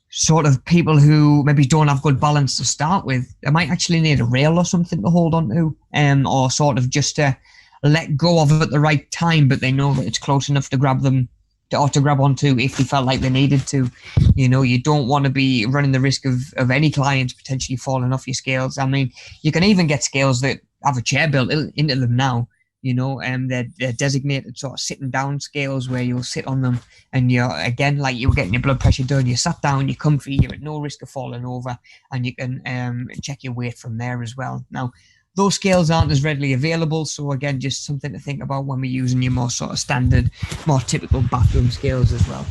sort of people who maybe don't have good balance to start with, they might actually need a rail or something to hold on to, or sort of just to let go of it at the right time, but they know that it's close enough to grab them or to grab onto if they felt like they needed to. You know, you don't want to be running the risk of any clients potentially falling off your scales. I mean, you can even get scales that have a chair built into them now. You know, they're designated sort of sitting down scales where you'll sit on them, and you're, again, like you were getting your blood pressure done, you sat down, you're comfy, you're at no risk of falling over, and you can check your weight from there as well. Now, those scales aren't as readily available, so again, just something to think about when we're using your more sort of standard, more typical bathroom scales as well.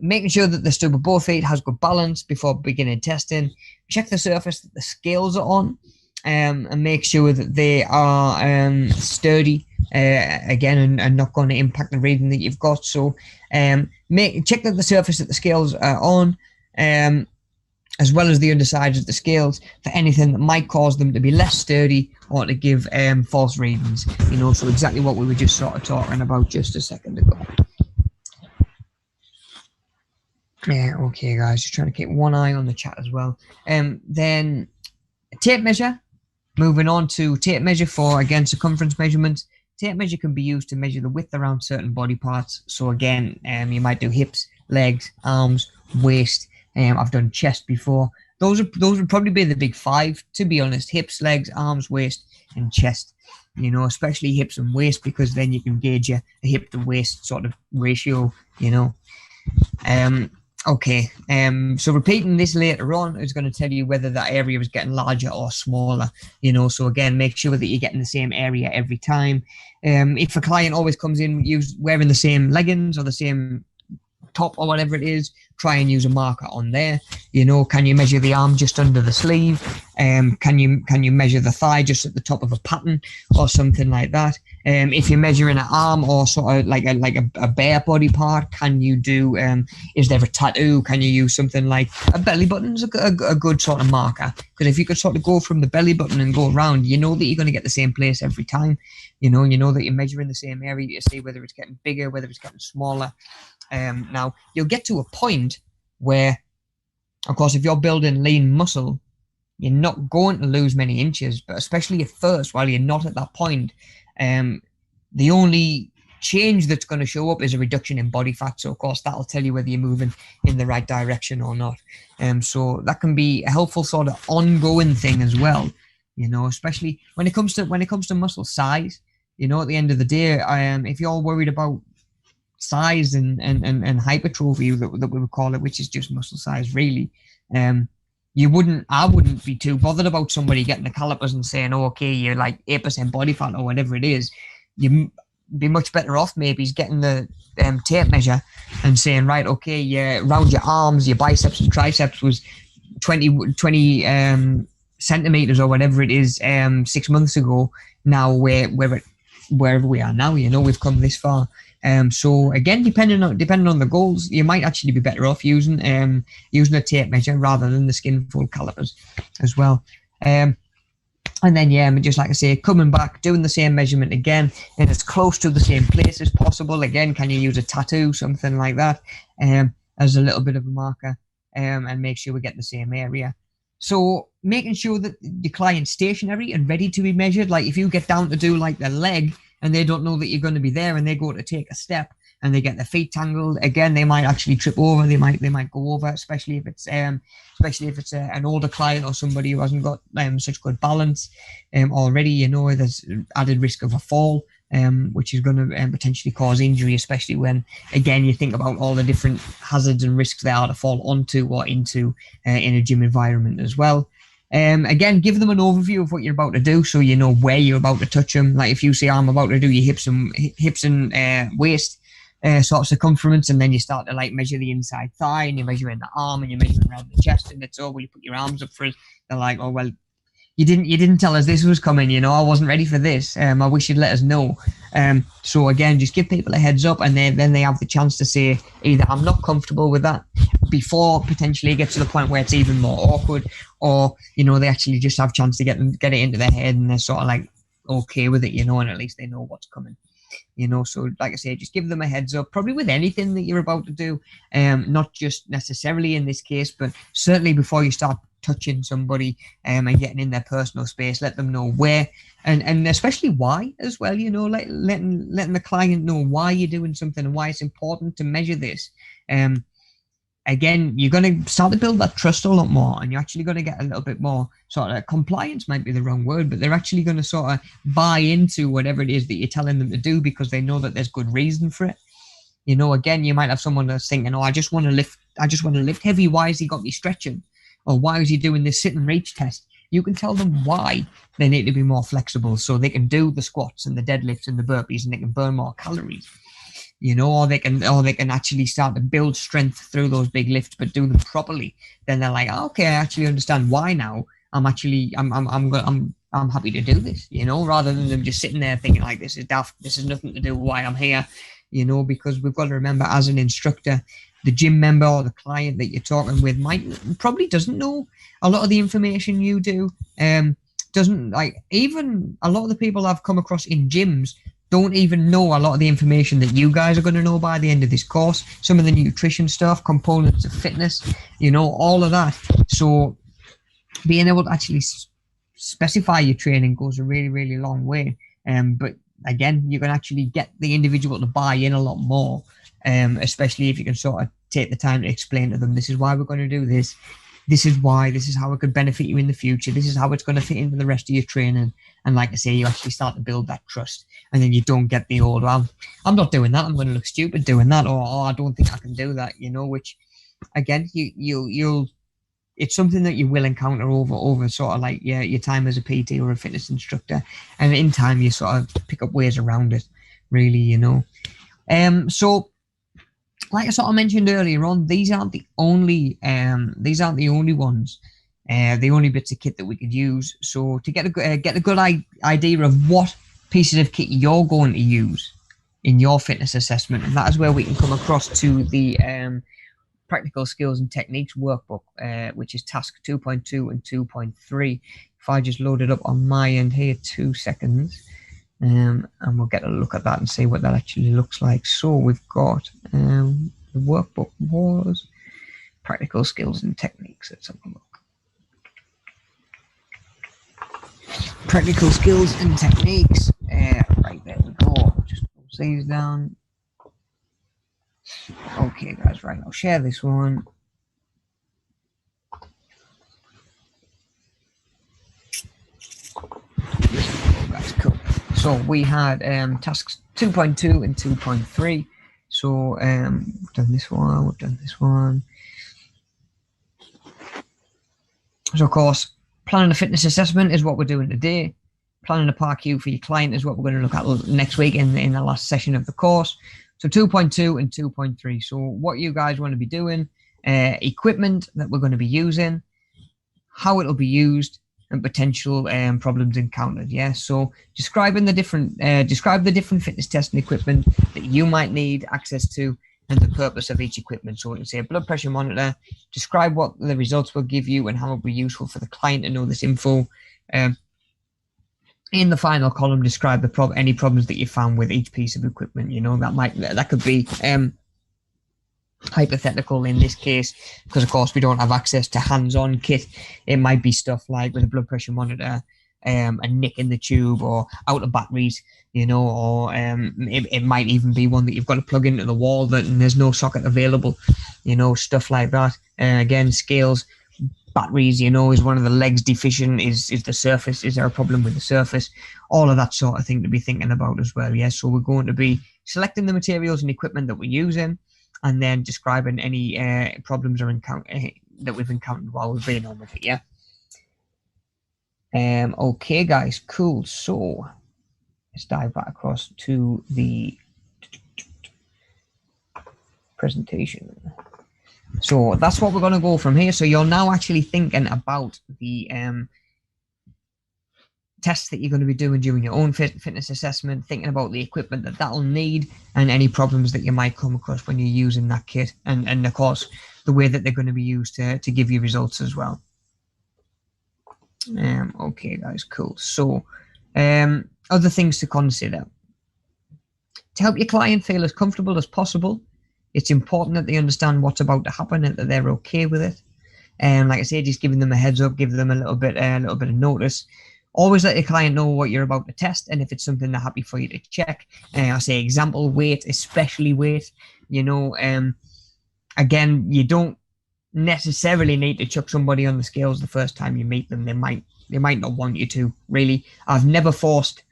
Making sure that the stool of both feet has good balance before beginning testing. Check the surface that the scales are on, and make sure that they are sturdy, again, and not going to impact the reading that you've got. So check that the surface that the scales are on, as well as the undersides of the scales, for anything that might cause them to be less sturdy or to give false readings. You know, so exactly what we were just sort of talking about just a second ago. Yeah, okay, guys, just trying to keep one eye on the chat as well. Then tape measure. Moving on to tape measure for, again, circumference measurements. Tape measure can be used to measure the width around certain body parts. So again, you might do hips, legs, arms, waist. I've done chest before. Those would probably be the big five, to be honest: hips, legs, arms, waist, and chest. You know, especially hips and waist, because then you can gauge a hip to waist sort of ratio. You know. Okay, so repeating this later on is going to tell you whether that area is getting larger or smaller, you know. So again, make sure that you're getting the same area every time. If a client always comes in wearing the same leggings or the same top or whatever it is, try and use a marker on there. You know, can you measure the arm just under the sleeve? Can you measure the thigh just at the top of a pattern or something like that? If you're measuring an arm or sort of like a bare body part, can you do? Is there a tattoo? Can you use something like a belly button? Is a good sort of marker, because if you could sort of go from the belly button and go around, you know that you're going to get the same place every time. You know that you're measuring the same area to see whether it's getting bigger, whether it's getting smaller. Now, you'll get to a point where, of course, if you're building lean muscle, you're not going to lose many inches, but especially at first, while you're not at that point, the only change that's going to show up is a reduction in body fat. So, of course, that'll tell you whether you're moving in the right direction or not. So that can be a helpful sort of ongoing thing as well, you know, especially when it comes to muscle size. You know, at the end of the day, if you're worried about size and hypertrophy that we would call it, which is just muscle size really, I wouldn't be too bothered about somebody getting the calipers and saying, oh, okay, you're like 8% body fat or whatever it is. You'd be much better off maybe getting the tape measure and saying, right, okay, yeah, around your arms, your biceps and triceps was 20 centimeters or whatever it is 6 months ago. Now we're wherever we are now, you know, we've come this far. So again, depending on the goals, you might actually be better off using a tape measure rather than the skin fold calipers as well. And then, yeah, just like I say, coming back, doing the same measurement again, and as close to the same place as possible. Again, can you use a tattoo, something like that, as a little bit of a marker, and make sure we get the same area. So making sure that the client's stationary and ready to be measured. Like if you get down to do like the leg, and they don't know that you're going to be there, and they go to take a step and they get their feet tangled, again, they might actually trip over. They might go over, especially if it's an older client or somebody who hasn't got such good balance already. You know, there's added risk of a fall, which is going to potentially cause injury, especially when, again, you think about all the different hazards and risks there are to fall onto or into in a gym environment as well. Again, give them an overview of what you're about to do, so you know where you're about to touch them. Like if you say, I'm about to do your hips and waist sort of circumference, and then you start to like measure the inside thigh, and you're measuring the arm, and you're measuring around the chest, and it's you put your arms up for it. They're like, oh well, you didn't tell us this was coming. You know, I wasn't ready for this. I wish you'd let us know. So again, just give people a heads up, and then they have the chance to say either I'm not comfortable with that before potentially it gets to the point where it's even more awkward, or you know, they actually just have a chance to get it into their head, and they're sort of like okay with it, you know, and at least they know what's coming. You know, so like I say, just give them a heads up, probably with anything that you're about to do, not just necessarily in this case, but certainly before you start touching somebody and getting in their personal space, let them know where and especially why as well, you know, like letting the client know why you're doing something and why it's important to measure this. Again, you're going to start to build that trust a lot more, and you're actually going to get a little bit more sort of compliance, might be the wrong word, but they're actually going to sort of buy into whatever it is that you're telling them to do, because they know that there's good reason for it. You know, again, you might have someone that's thinking, oh, I just want to lift heavy. Why has he got me stretching? Or why is he doing this sit and reach test? You can tell them why they need to be more flexible, so they can do the squats and the deadlifts and the burpees, and they can burn more calories. You know, or they can actually start to build strength through those big lifts, but do them properly. Then they're like, oh, okay, I actually understand why now. I'm happy to do this, you know, rather than them just sitting there thinking like, this is daft, this has nothing to do with why I'm here, you know, because we've got to remember, as an instructor, the gym member or the client that you're talking with probably doesn't know a lot of the information you do. Doesn't, like, even a lot of the people I've come across in gyms don't even know a lot of the information that you guys are going to know by the end of this course. Some of the nutrition stuff, components of fitness, you know, all of that. So being able to actually specify your training goes a really, really long way. But again, you can actually get the individual to buy in a lot more, especially if you can sort of take the time to explain to them, this is why we're going to do this. This is why, this is how it could benefit you in the future. This is how it's going to fit into the rest of your training. And like I say, you actually start to build that trust, and then you don't get the old, well, I'm not doing that, I'm going to look stupid doing that, or oh, I don't think I can do that, you know, which again, you'll it's something that you will encounter over sort of like your time as a PT or a fitness instructor, and in time you sort of pick up ways around it, really, you know. So like I sort of mentioned earlier on, these aren't the only ones, the only bits of kit that we could use. So to get a good idea of what pieces of kit you're going to use in your fitness assessment, and that is where we can come across to the practical skills and techniques workbook, which is task 2.2 and 2.3. If I just load it up on my end here, 2 seconds, and we'll get a look at that and see what that actually looks like. So we've got the workbook was practical skills and techniques. Let's have a look. Practical skills and techniques. Right, there we go. Just close these down. Okay, guys, right, I'll share this one. That's cool. So we had tasks 2.2 and 2.3. So we've done this one, we've done this one. So of course, planning a fitness assessment is what we're doing today. Planning a PARQ for your client is what we're going to look at next week in the last session of the course. So 2.2 and 2.3. So what you guys want to be doing, equipment that we're going to be using, how it'll be used, and potential problems encountered. Yeah. So describe the different fitness testing equipment that you might need access to, and the purpose of each equipment. So we can say a blood pressure monitor. Describe what the results will give you and how it will be useful for the client to know this info. In the final column, describe any problems that you found with each piece of equipment. You know, that could be hypothetical in this case, because of course we don't have access to hands-on kit. It might be stuff like with a blood pressure monitor, a nick in the tube, or out of batteries, you know, or it might even be one that you've got to plug into the wall and there's no socket available, you know, stuff like that. Again, scales, batteries, you know, is one of the legs deficient? Is the surface, is there a problem with the surface? All of that sort of thing to be thinking about as well. Yeah, so we're going to be selecting the materials and equipment that we're using, and then describing any problems or that we've encountered while we've been on with it. Yeah. Okay, guys, cool. So let's dive back across to the presentation. So that's what we're going to go from here. So you're now actually thinking about the tests that you're going to be doing during your own fitness assessment, thinking about the equipment that'll need, and any problems that you might come across when you're using that kit, and of course the way that they're going to be used to give you results as well. Okay, guys, cool. So other things to consider. To help your client feel as comfortable as possible, it's important that they understand what's about to happen and that they're okay with it. And like I say, just giving them a heads up, give them a little bit of notice. Always let your client know what you're about to test, and if it's something they're happy for you to check. I say example, weight, especially weight. You know, again, you don't necessarily need to chuck somebody on the scales the first time you meet them. They might not want you to, really. I've never forced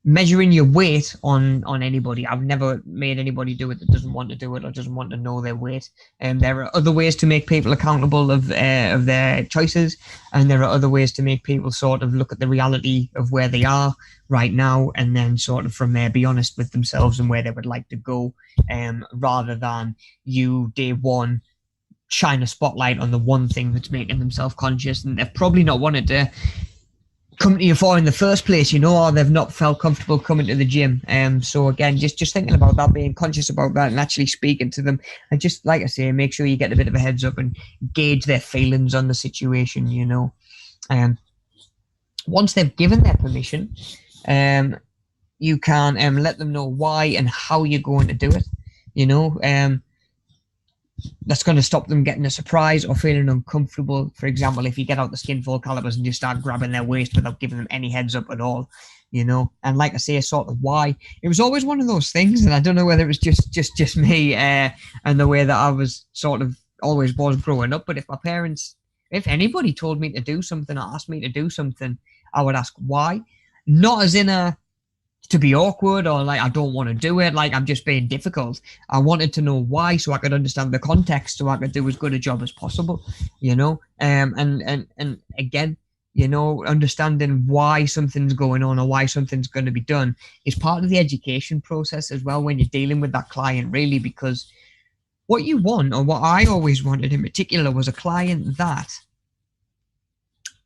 measuring your weight on anybody. I've never made anybody do it that doesn't want to do it or doesn't want to know their weight. And there are other ways to make people accountable of their choices, and there are other ways to make people sort of look at the reality of where they are right now, and then sort of from there be honest with themselves and where they would like to go, rather than you day one shine a spotlight on the one thing that's making them self-conscious, and they've probably not wanted to come to you for in the first place, you know, or they've not felt comfortable coming to the gym. So again, just thinking about that, being conscious about that, and actually speaking to them, and just like I say, make sure you get a bit of a heads up and gauge their feelings on the situation, you know. Once they've given their permission, you can let them know why and how you're going to do it, you know. that's going to stop them getting a surprise or feeling uncomfortable. For example, if you get out the skinfold calipers and just start grabbing their waist without giving them any heads up at all, you know. And like I say, sort of why it was always one of those things, and I don't know whether it was just me and the way that I was sort of always was growing up. But if my parents, if anybody told me to do something or asked me to do something, I would ask why, not as in a to be awkward or like I don't want to do it, like I'm just being difficult. I wanted to know why so I could understand the context so I could do as good a job as possible, you know. And again, you know, understanding why something's going on or why something's going to be done is part of the education process as well when you're dealing with that client, really, because what you want, or what I always wanted in particular, was a client that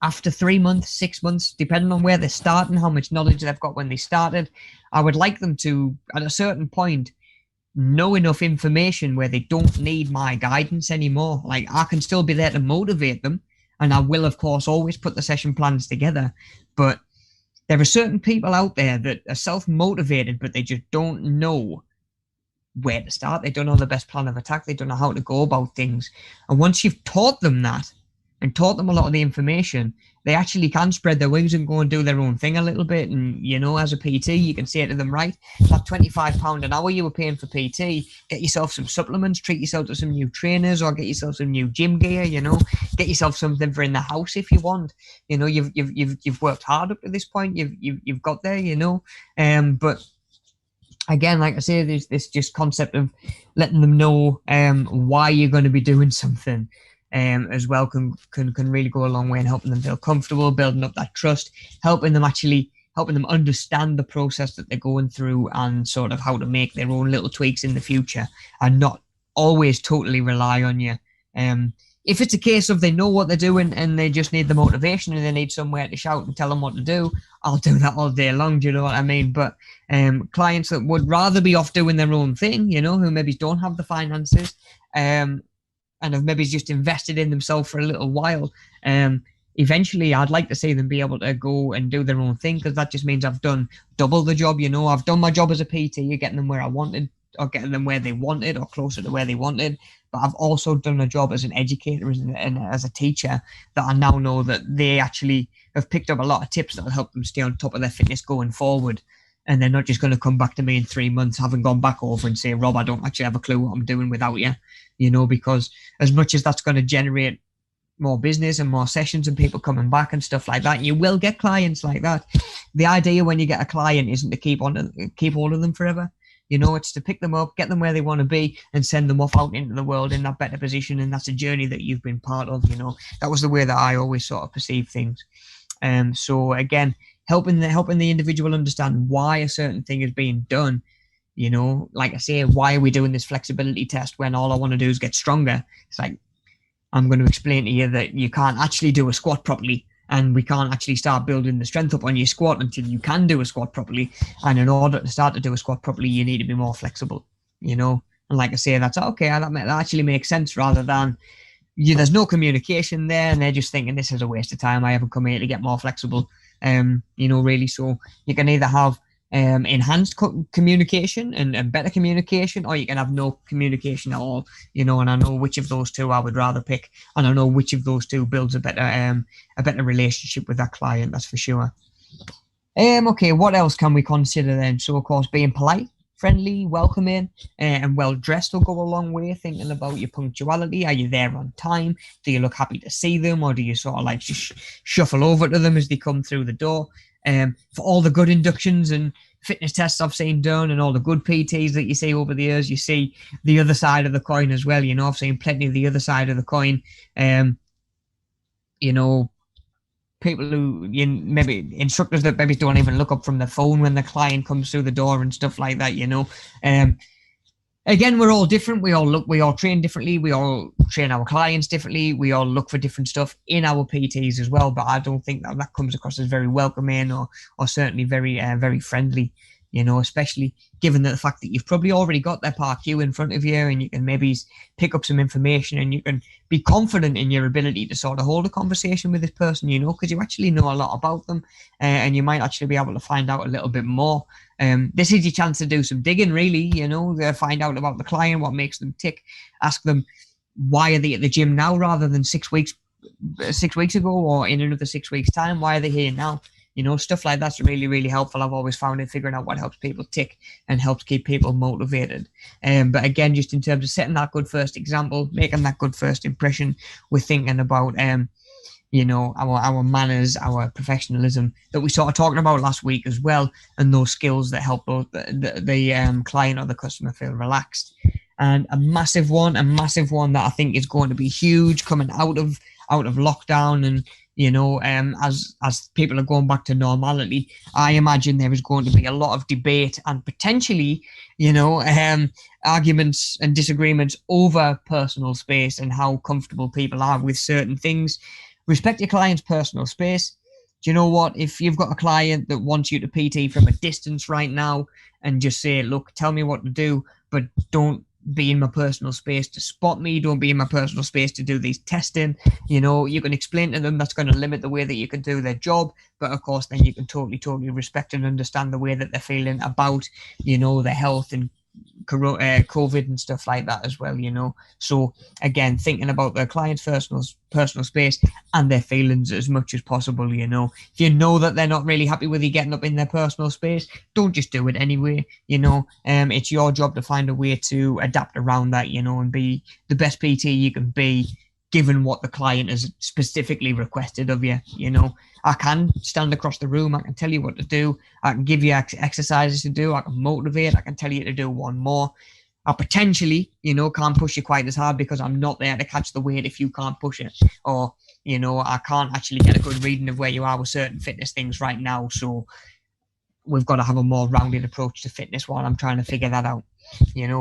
after 3 months, 6 months, depending on where they're starting, how much knowledge they've got when they started, I would like them to, at a certain point, know enough information where they don't need my guidance anymore. Like, I can still be there to motivate them, and I will, of course, always put the session plans together. But there are certain people out there that are self-motivated, but they just don't know where to start. They don't know the best plan of attack. They don't know how to go about things. And once you've taught them that, and taught them a lot of the information, they actually can spread their wings and go and do their own thing a little bit. And, you know, as a PT, you can say to them, right, that £25 an hour you were paying for PT, get yourself some supplements, treat yourself to some new trainers, or get yourself some new gym gear, you know, get yourself something for in the house if you want. You know, you've worked hard up to this point. You've got there, you know. But again, like I say, there's this just concept of letting them know why you're going to be doing something. As well can really go a long way in helping them feel comfortable, building up that trust, helping them understand the process that they're going through and sort of how to make their own little tweaks in the future and not always totally rely on you. If it's a case of they know what they're doing and they just need the motivation and they need somewhere to shout and tell them what to do, I'll do that all day long. Do you know what I mean? But clients that would rather be off doing their own thing, you know, who maybe don't have the finances, and have maybe just invested in themselves for a little while, eventually I'd like to see them be able to go and do their own thing, because that just means I've done double the job. You know, I've done my job as a PT, getting them where I wanted, or getting them where they wanted, or closer to where they wanted. But I've also done a job as an educator and as a teacher that I now know that they actually have picked up a lot of tips that will help them stay on top of their fitness going forward. And they're not just going to come back to me in 3 months, having gone back over and say, Rob, I don't actually have a clue what I'm doing without you. You know, because as much as that's going to generate more business and more sessions and people coming back and stuff like that, you will get clients like that. The idea when you get a client isn't to keep hold of them forever. You know, it's to pick them up, get them where they want to be, and send them off out into the world in that better position. And that's a journey that you've been part of. You know, that was the way that I always sort of perceive things. So again, helping the individual understand why a certain thing is being done. You know, like I say, why are we doing this flexibility test when all I want to do is get stronger? It's like, I'm going to explain to you that you can't actually do a squat properly, and we can't actually start building the strength up on your squat until you can do a squat properly. And in order to start to do a squat properly, you need to be more flexible, you know. And like I say, that's okay, that actually makes sense, rather than there's no communication there and they're just thinking this is a waste of time, I haven't come here to get more flexible. You know, really. So you can either have enhanced communication and better communication, or you can have no communication at all, you know. And I know which of those two I would rather pick, and I know which of those two builds a better relationship with that client, that's for sure. Okay, what else can we consider then? So of course, being polite, friendly, welcoming, and well dressed will go a long way. Thinking about your punctuality, are you there on time? Do you look happy to see them, or do you sort of like just shuffle over to them as they come through the door? For all the good inductions and fitness tests I've seen done, and all the good PTs that you see over the years, you see the other side of the coin as well. You know, I've seen plenty of the other side of the coin. You know, people who maybe instructors that maybe don't even look up from their phone when the client comes through the door and stuff like that, you know. Again, we're all different. We all train differently. We all train our clients differently. We all look for different stuff in our PTs as well. But I don't think that comes across as very welcoming or certainly very friendly, you know, especially given the fact that you've probably already got their par Q in front of you, and you can maybe pick up some information and you can be confident in your ability to sort of hold a conversation with this person, you know, because you actually know a lot about them, and you might actually be able to find out a little bit more This is your chance to do some digging, really, find out about the client, what makes them tick, ask them why are they at the gym now rather than 6 weeks ago, or in another 6 weeks time, why are they here now? Stuff like that's really, really helpful. I've always found in figuring out what helps people tick and helps keep people motivated. But again, just in terms of setting that good first example, making that good first impression, we're thinking about our manners, our professionalism that we sort of talked about last week as well, and those skills that help both the client or the customer feel relaxed. And a massive one that I think is going to be huge coming out of lockdown, and as people are going back to normality, I imagine there is going to be a lot of debate and potentially, arguments and disagreements over personal space and how comfortable people are with certain things. Respect your client's personal space. Do you know what? If you've got a client that wants you to PT from a distance right now and just say, look, tell me what to do, but don't be in my personal space to spot me, don't be in my personal space to do these testing, you can explain to them that's going to limit the way that you can do their job, but of course then you can totally respect and understand the way that they're feeling about their health and COVID and stuff like that as well. So again, thinking about their client's personal space and their feelings as much as possible. If you know that they're not really happy with you getting up in their personal space, don't just do it anyway. It's your job to find a way to adapt around that, and be the best PT you can be, given what the client has specifically requested of you. I can stand across the room, I can tell you what to do, I can give you exercises to do, I can motivate, I can tell you to do one more. I potentially, can't push you quite as hard because I'm not there to catch the weight if you can't push it, or I can't actually get a good reading of where you are with certain fitness things right now. So we've got to have a more rounded approach to fitness while I'm trying to figure that out.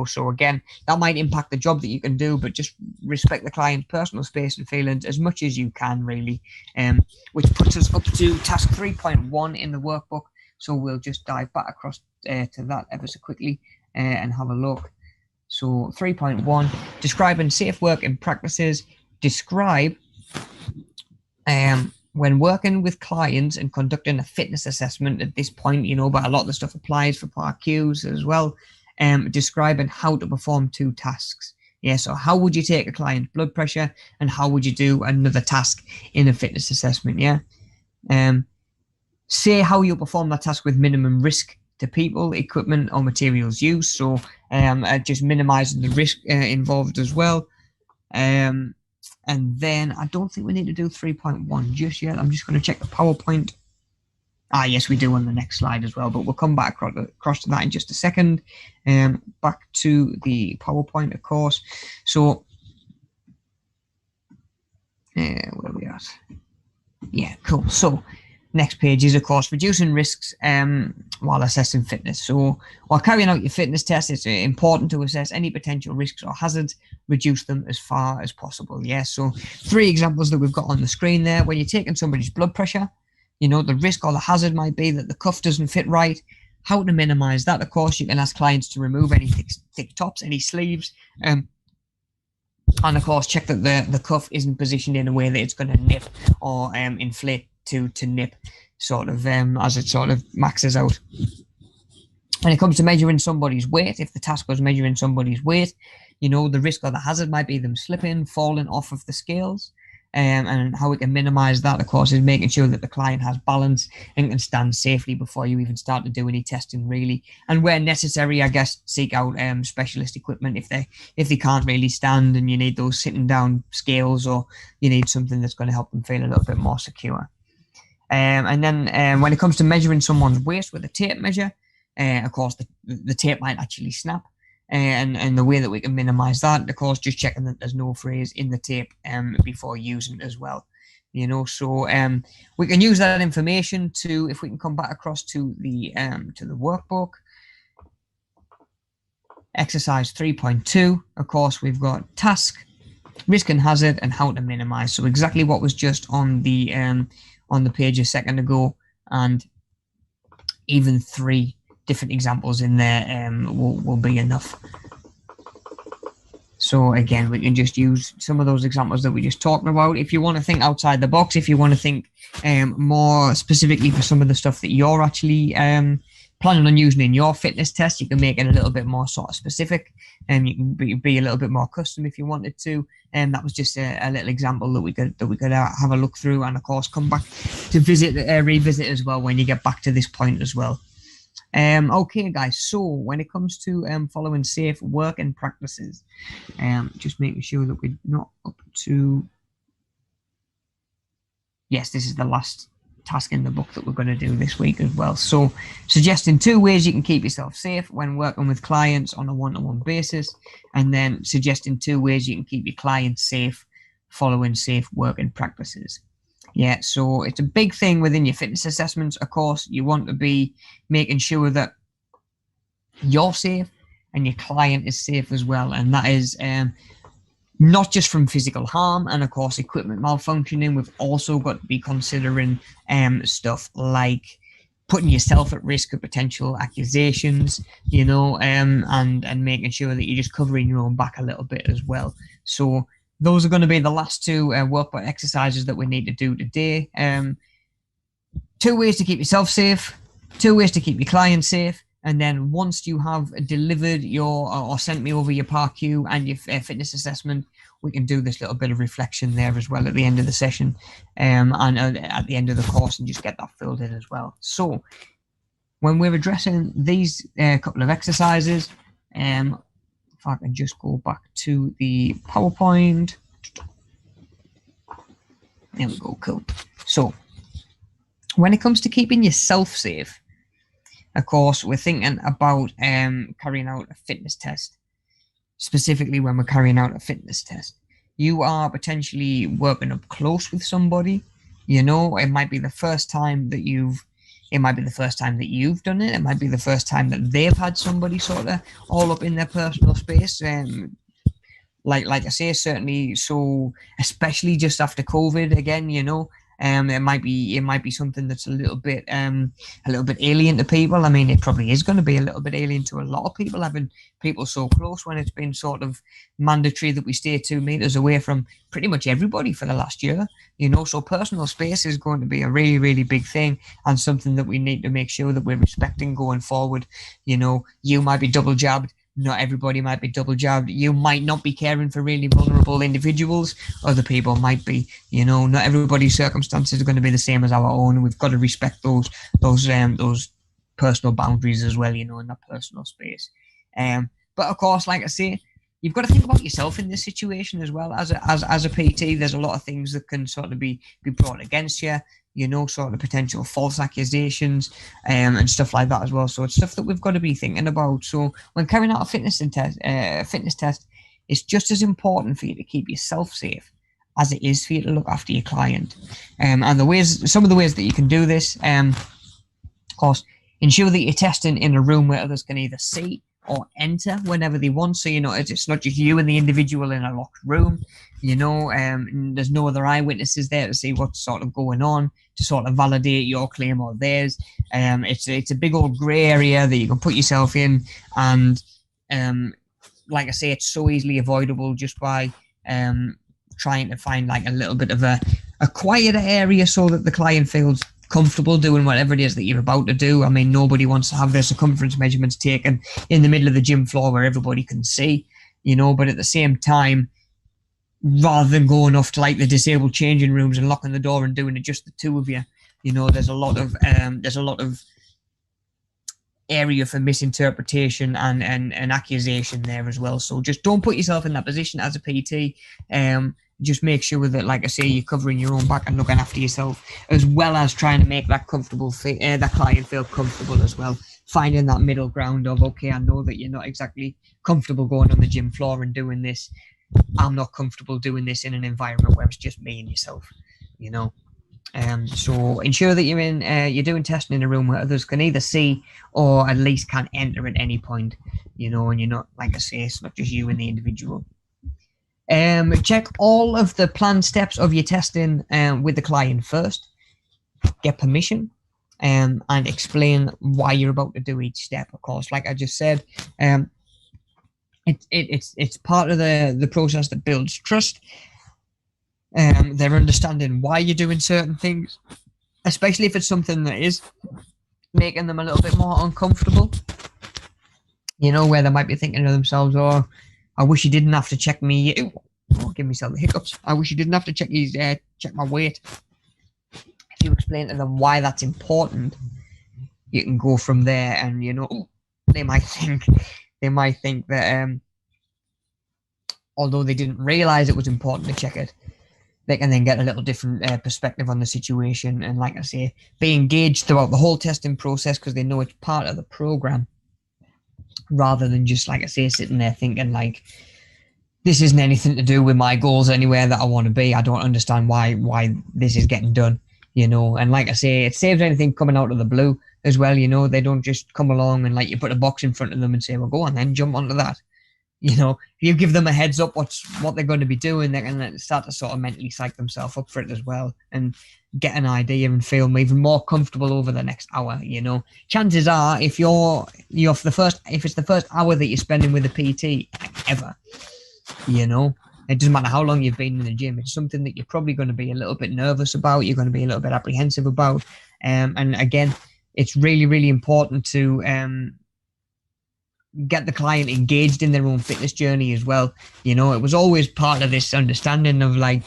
So again, that might impact the job that you can do, but just respect the client's personal space and feelings as much as you can, really. Which puts us up to task 3.1 in the workbook. So we'll just dive back across to that ever so quickly and have a look. So 3.1, describing safe working practices. Describe when working with clients and conducting a fitness assessment at this point, but a lot of the stuff applies for Part Qs as well. Describing how to perform two tasks. So how would you take a client's blood pressure and how would you do another task in a fitness assessment? Say how you'll perform that task with minimum risk to people, equipment, or materials used. So just minimizing the risk involved as well. And then I don't think we need to do 3.1 just yet. I'm just going to check the PowerPoint. Yes, we do on the next slide as well, but we'll come back across to that in just a second. Back to the PowerPoint, of course. So, where are we at? Yeah, cool. So, next page is, of course, reducing risks while assessing fitness. So, while carrying out your fitness test, it's important to assess any potential risks or hazards, reduce them as far as possible. So 3 examples that we've got on the screen there. When you're taking somebody's blood pressure, the risk or the hazard might be that the cuff doesn't fit right. How to minimize that? Of course, you can ask clients to remove any thick tops, any sleeves, and of course, check that the cuff isn't positioned in a way that it's going to nip or inflate to nip, sort of as it sort of maxes out. When it comes to measuring somebody's weight, if the task was measuring somebody's weight, the risk or the hazard might be them slipping, falling off of the scales. And how we can minimize that, of course, is making sure that the client has balance and can stand safely before you even start to do any testing, really. And where necessary, I guess, seek out specialist equipment if they can't really stand and you need those sitting down scales, or you need something that's going to help them feel a little bit more secure. And then when it comes to measuring someone's waist with a tape measure, of course, the tape might actually snap. And the way that we can minimize that, of course, just checking that there's no phrase in the tape before using it as well. So we can use that information to, if we can come back across to the workbook. Exercise 3.2, of course, we've got task, risk and hazard, and how to minimize. So exactly what was just on the page a second ago, and even 3 different examples in there will be enough. So again, we can just use some of those examples that we just talked about. If you want to think outside the box, if you want to think more specifically for some of the stuff that you're actually planning on using in your fitness test, you can make it a little bit more sort of specific, and you can be a little bit more custom if you wanted to. And that was just a little example that we could have a look through, and of course come back to revisit as well when you get back to this point as well. Okay, guys. So when it comes to following safe working practices, just making sure that we're not up to. Yes, this is the last task in the book that we're going to do this week as well. So suggesting 2 ways you can keep yourself safe when working with clients on a one-to-one basis, and then suggesting 2 ways you can keep your clients safe following safe working practices. Yeah, so it's a big thing within your fitness assessments. Of course, you want to be making sure that you're safe and your client is safe as well, and that is not just from physical harm and of course equipment malfunctioning. We've also got to be considering stuff like putting yourself at risk of potential accusations, and making sure that you're just covering your own back a little bit as well. So those are going to be the last 2 workbook exercises that we need to do today. 2 ways to keep yourself safe, 2 ways to keep your client safe. And then once you have delivered or sent me over your PARQ and your fitness assessment, we can do this little bit of reflection there as well at the end of the session, and at the end of the course, and just get that filled in as well. So when we're addressing these couple of exercises, if I can just go back to the PowerPoint. There we go, cool. So when it comes to keeping yourself safe, of course, we're thinking about carrying out a fitness test. Specifically, when we're carrying out a fitness test, you are potentially working up close with somebody. It might be the first time that you've done it. It might be the first time that they've had somebody sort of all up in their personal space. Like I say, certainly. So especially just after COVID again, it might be something that's a little bit alien to people. I mean, it probably is going to be a little bit alien to a lot of people, having people so close when it's been sort of mandatory that we stay 2 meters away from pretty much everybody for the last year. So personal space is going to be a really, really big thing, and something that we need to make sure that we're respecting going forward. You might be double jabbed. Not everybody might be double jabbed. You might not be caring for really vulnerable individuals. Other people might be. Not everybody's circumstances are going to be the same as our own. We've got to respect those personal boundaries as well. In that personal space. But of course, like I say, you've got to think about yourself in this situation as well. As a PT, there's a lot of things that can sort of be brought against you. Sort of potential false accusations and stuff like that as well. So it's stuff that we've got to be thinking about. So when carrying out a fitness test, it's just as important for you to keep yourself safe as it is for you to look after your client. And some of the ways that you can do this, of course, ensure that you're testing in a room where others can either see or enter whenever they want. So, it's not just you and the individual in a locked room, there's no other eyewitnesses there to see what's sort of going on, to sort of validate your claim or theirs. It's a big old grey area that you can put yourself in, and like I say, it's so easily avoidable just by trying to find like a little bit of a quieter area so that the client feels comfortable doing whatever it is that you're about to do. I mean, nobody wants to have their circumference measurements taken in the middle of the gym floor where everybody can see, but at the same time, rather than going off to like the disabled changing rooms and locking the door and doing it just the 2 of you, there's a lot of area for misinterpretation and accusation there as well. So just don't put yourself in that position as a PT. Just make sure that, like I say, you're covering your own back and looking after yourself, as well as trying to make that that client feel comfortable as well. Finding that middle ground of, okay, I know that you're not exactly comfortable going on the gym floor and doing this. I'm not comfortable doing this in an environment where it's just me and yourself, So ensure that you're doing testing in a room where others can either see or at least can enter at any point, and you're not, like I say, it's not just you and the individual. Check all of the planned steps of your testing with the client first. Get permission and explain why you're about to do each step. Of course, like I just said, it's part of the process that builds trust. They're understanding why you're doing certain things, especially if it's something that is making them a little bit more uncomfortable, you know, where they might be thinking to themselves, oh, I wish he didn't have to check me. Oh, give myself the hiccups. I wish he didn't have to check my weight. If you explain to them why that's important, you can go from there, and you know, they might think that although they didn't realize it was important to check it, they can then get a little different perspective on the situation, and like I say, be engaged throughout the whole testing process because they know it's part of the program, rather than just, like I say, sitting there thinking like, this isn't anything to do with my goals anywhere that I want to be. I don't understand why this is getting done, you know. And like I say, it saves anything coming out of the blue as well, you know. They don't just come along and like you put a box in front of them and say, well, go on then, jump onto that. You know, if you give them a heads up what they're going to be doing, they can start to sort of mentally psych themselves up for it as well, and get an idea and feel even more comfortable over the next hour. You know, chances are if it's the first hour that you're spending with a PT ever, you know, it doesn't matter how long you've been in the gym, it's something that you're probably going to be a little bit nervous about, you're going to be a little bit apprehensive about, and again, it's really, really important to get the client engaged in their own fitness journey as well. You know, it was always part of this understanding of like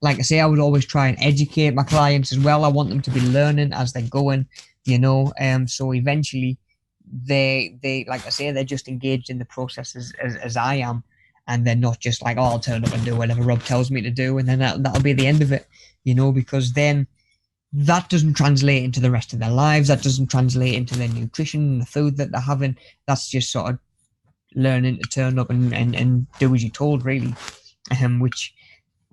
I say, I would always try and educate my clients as well. I want them to be learning as they're going, you know, so eventually they like I say, they're just engaged in the process as I am, and they're not just like, oh, I'll turn up and do whatever Rob tells me to do, and then that'll be the end of it, you know, because then that doesn't translate into the rest of their lives. That doesn't translate into their nutrition and the food that they're having. That's just sort of learning to turn up and do as you're told, really, which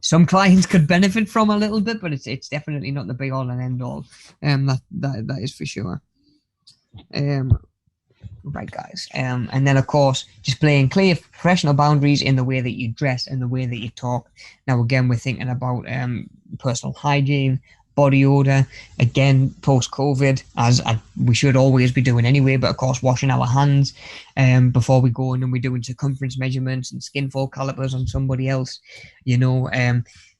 some clients could benefit from a little bit, but it's definitely not the be all and end all. That is for sure. Right, guys. And then, of course, just playing clear professional boundaries in the way that you dress and the way that you talk. Now, again, we're thinking about personal hygiene, body odor, again, post-COVID, as we should always be doing anyway, but of course, washing our hands before we go in and we're doing circumference measurements and skin fold calipers on somebody else, you know,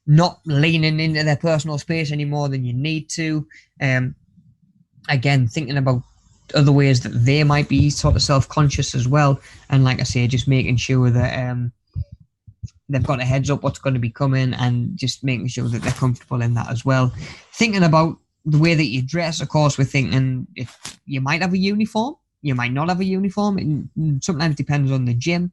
not leaning into their personal space any more than you need to. Again, thinking about other ways that they might be sort of self-conscious as well, and like I say, just making sure that they've got a heads up what's going to be coming, and just making sure that they're comfortable in that as well. Thinking about the way that you dress, of course, we're thinking if you might have a uniform, you might not have a uniform. It sometimes depends on the gym,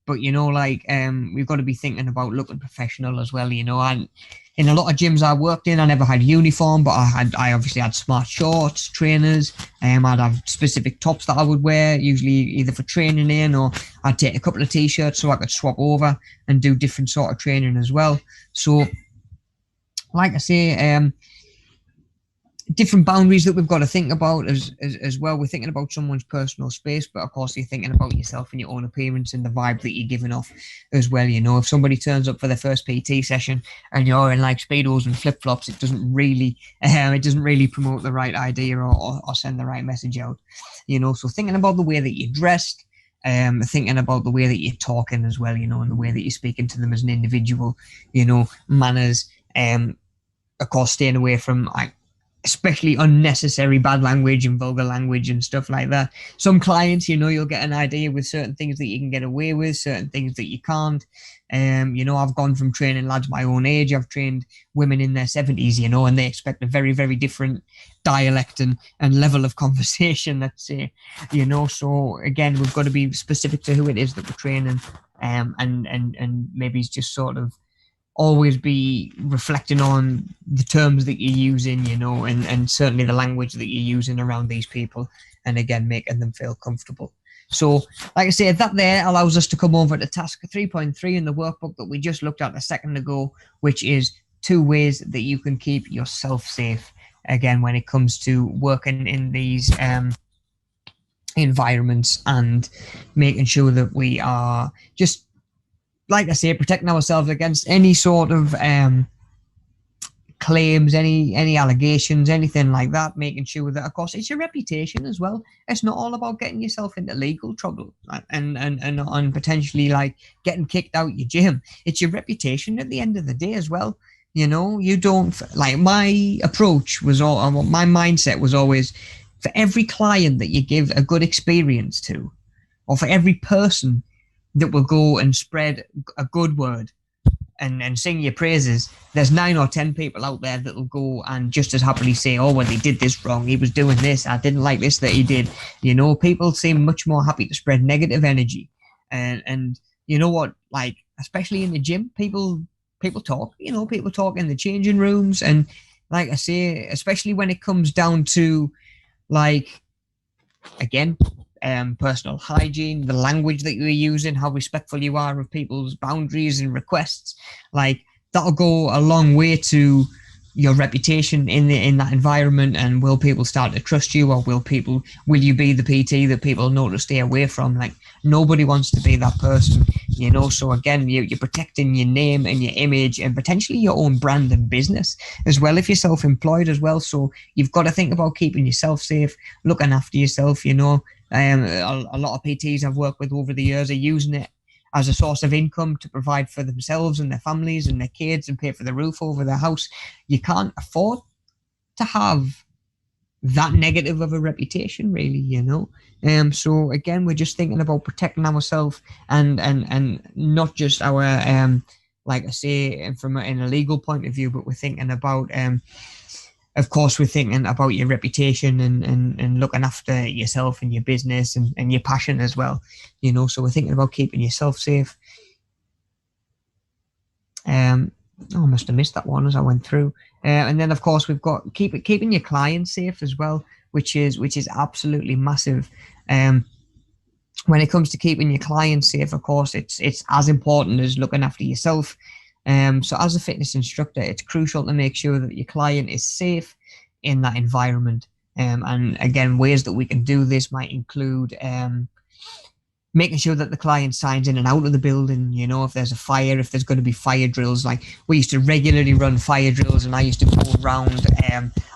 but you know, like we've got to be thinking about looking professional as well, you know. And in a lot of gyms I worked in, I never had a uniform, but I obviously had smart shorts, trainers. I'd have specific tops that I would wear, usually either for training in, or I'd take a couple of t-shirts so I could swap over and do different sort of training as well. So, like I say, different boundaries that we've got to think about as well. We're thinking about someone's personal space, but of course you're thinking about yourself and your own appearance and the vibe that you're giving off as well. You know, if somebody turns up for their first PT session and you're in like Speedos and flip-flops, it doesn't really promote the right idea or send the right message out, you know. So thinking about the way that you're dressed, thinking about the way that you're talking as well, you know, and the way that you're speaking to them as an individual, you know, manners, of course staying away from like especially unnecessary bad language and vulgar language and stuff like that. Some clients, you know, you'll get an idea with certain things that you can get away with, certain things that you can't. You know, I've gone from training lads my own age, I've trained women in their 70s, you know, and they expect a very, very different dialect and level of conversation, let's say, you know. So again, we've got to be specific to who it is that we're training, and maybe it's just sort of always be reflecting on the terms that you're using, you know, and certainly the language that you're using around these people, and again, making them feel comfortable. So, like I said, that there allows us to come over to task 3.3 in the workbook that we just looked at a second ago, which is 2 ways that you can keep yourself safe, again, when it comes to working in these environments, and making sure that we are just, like I say, protecting ourselves against any sort of claims, any allegations, anything like that, making sure that, of course, it's your reputation as well. It's not all about getting yourself into legal trouble and potentially like getting kicked out your gym. It's your reputation at the end of the day as well. You know, you don't, like, my approach was my mindset was always, for every client that you give a good experience to, or for every person that will go and spread a good word and sing your praises, there's 9 or 10 people out there that will go and just as happily say, oh, well, he did this wrong, he was doing this, I didn't like this that he did. You know, people seem much more happy to spread negative energy. And you know what, like, especially in the gym, people talk, you know, people talk in the changing rooms. And like I say, especially when it comes down to, like, again, personal hygiene, the language that you're using, how respectful you are of people's boundaries and requests, like, that'll go a long way to your reputation in that environment. And will people start to trust you, or will you be the PT that people know to stay away from? Like, nobody wants to be that person, you know. So again, you're protecting your name and your image, and potentially your own brand and business as well if you're self-employed as well. So you've got to think about keeping yourself safe, looking after yourself, you know. A lot of PTs I've worked with over the years are using it as a source of income to provide for themselves and their families and their kids and pay for the roof over their house. You can't afford to have that negative of a reputation, really, you know. So again, we're just thinking about protecting ourselves and not just our like I say, from in a legal point of view, but we're thinking about of course, we're thinking about your reputation and looking after yourself and your business and your passion as well, you know. So we're thinking about keeping yourself safe. I must have missed that one as I went through. And then, of course, we've got keeping your clients safe as well, which is absolutely massive. When it comes to keeping your clients safe, of course, it's as important as looking after yourself. So as a fitness instructor, it's crucial to make sure that your client is safe in that environment. And again, ways that we can do this might include making sure that the client signs in and out of the building. You know, if there's a fire, if there's going to be fire drills, like we used to regularly run fire drills, and I used to go around,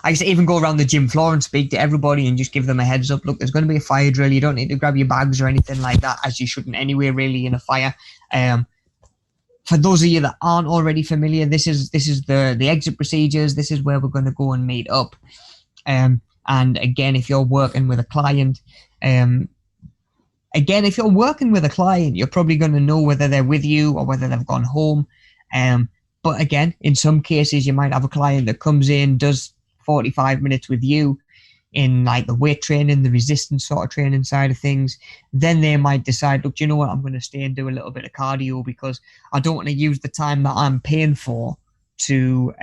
I used to even go around the gym floor and speak to everybody and just give them a heads up. Look, there's going to be a fire drill. You don't need to grab your bags or anything like that, as you shouldn't anyway, really, in a fire. For those of you that aren't already familiar, this is the exit procedures. This is where we're going to go and meet up. And again, if you're working with a client, you're probably going to know whether they're with you or whether they've gone home. But again, in some cases, you might have a client that comes in, does 45 minutes with you in like the weight training, the resistance sort of training side of things. Then they might decide, look, do you know what, I'm going to stay and do a little bit of cardio because I don't want to use the time that I'm paying for to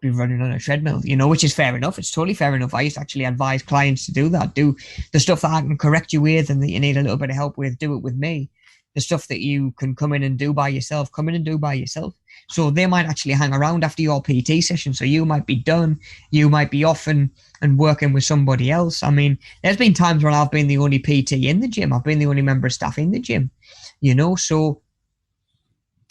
be running on a treadmill, you know, which is fair enough. It's totally fair enough. I used to actually advise clients to do that. Do the stuff that I can correct you with and that you need a little bit of help with, do it with me. The stuff that you can come in and do by yourself, come in and do by yourself. So they might actually hang around after your PT session. So you might be done, you might be off and working with somebody else. I mean, there's been times when I've been the only PT in the gym. I've been the only member of staff in the gym, you know. So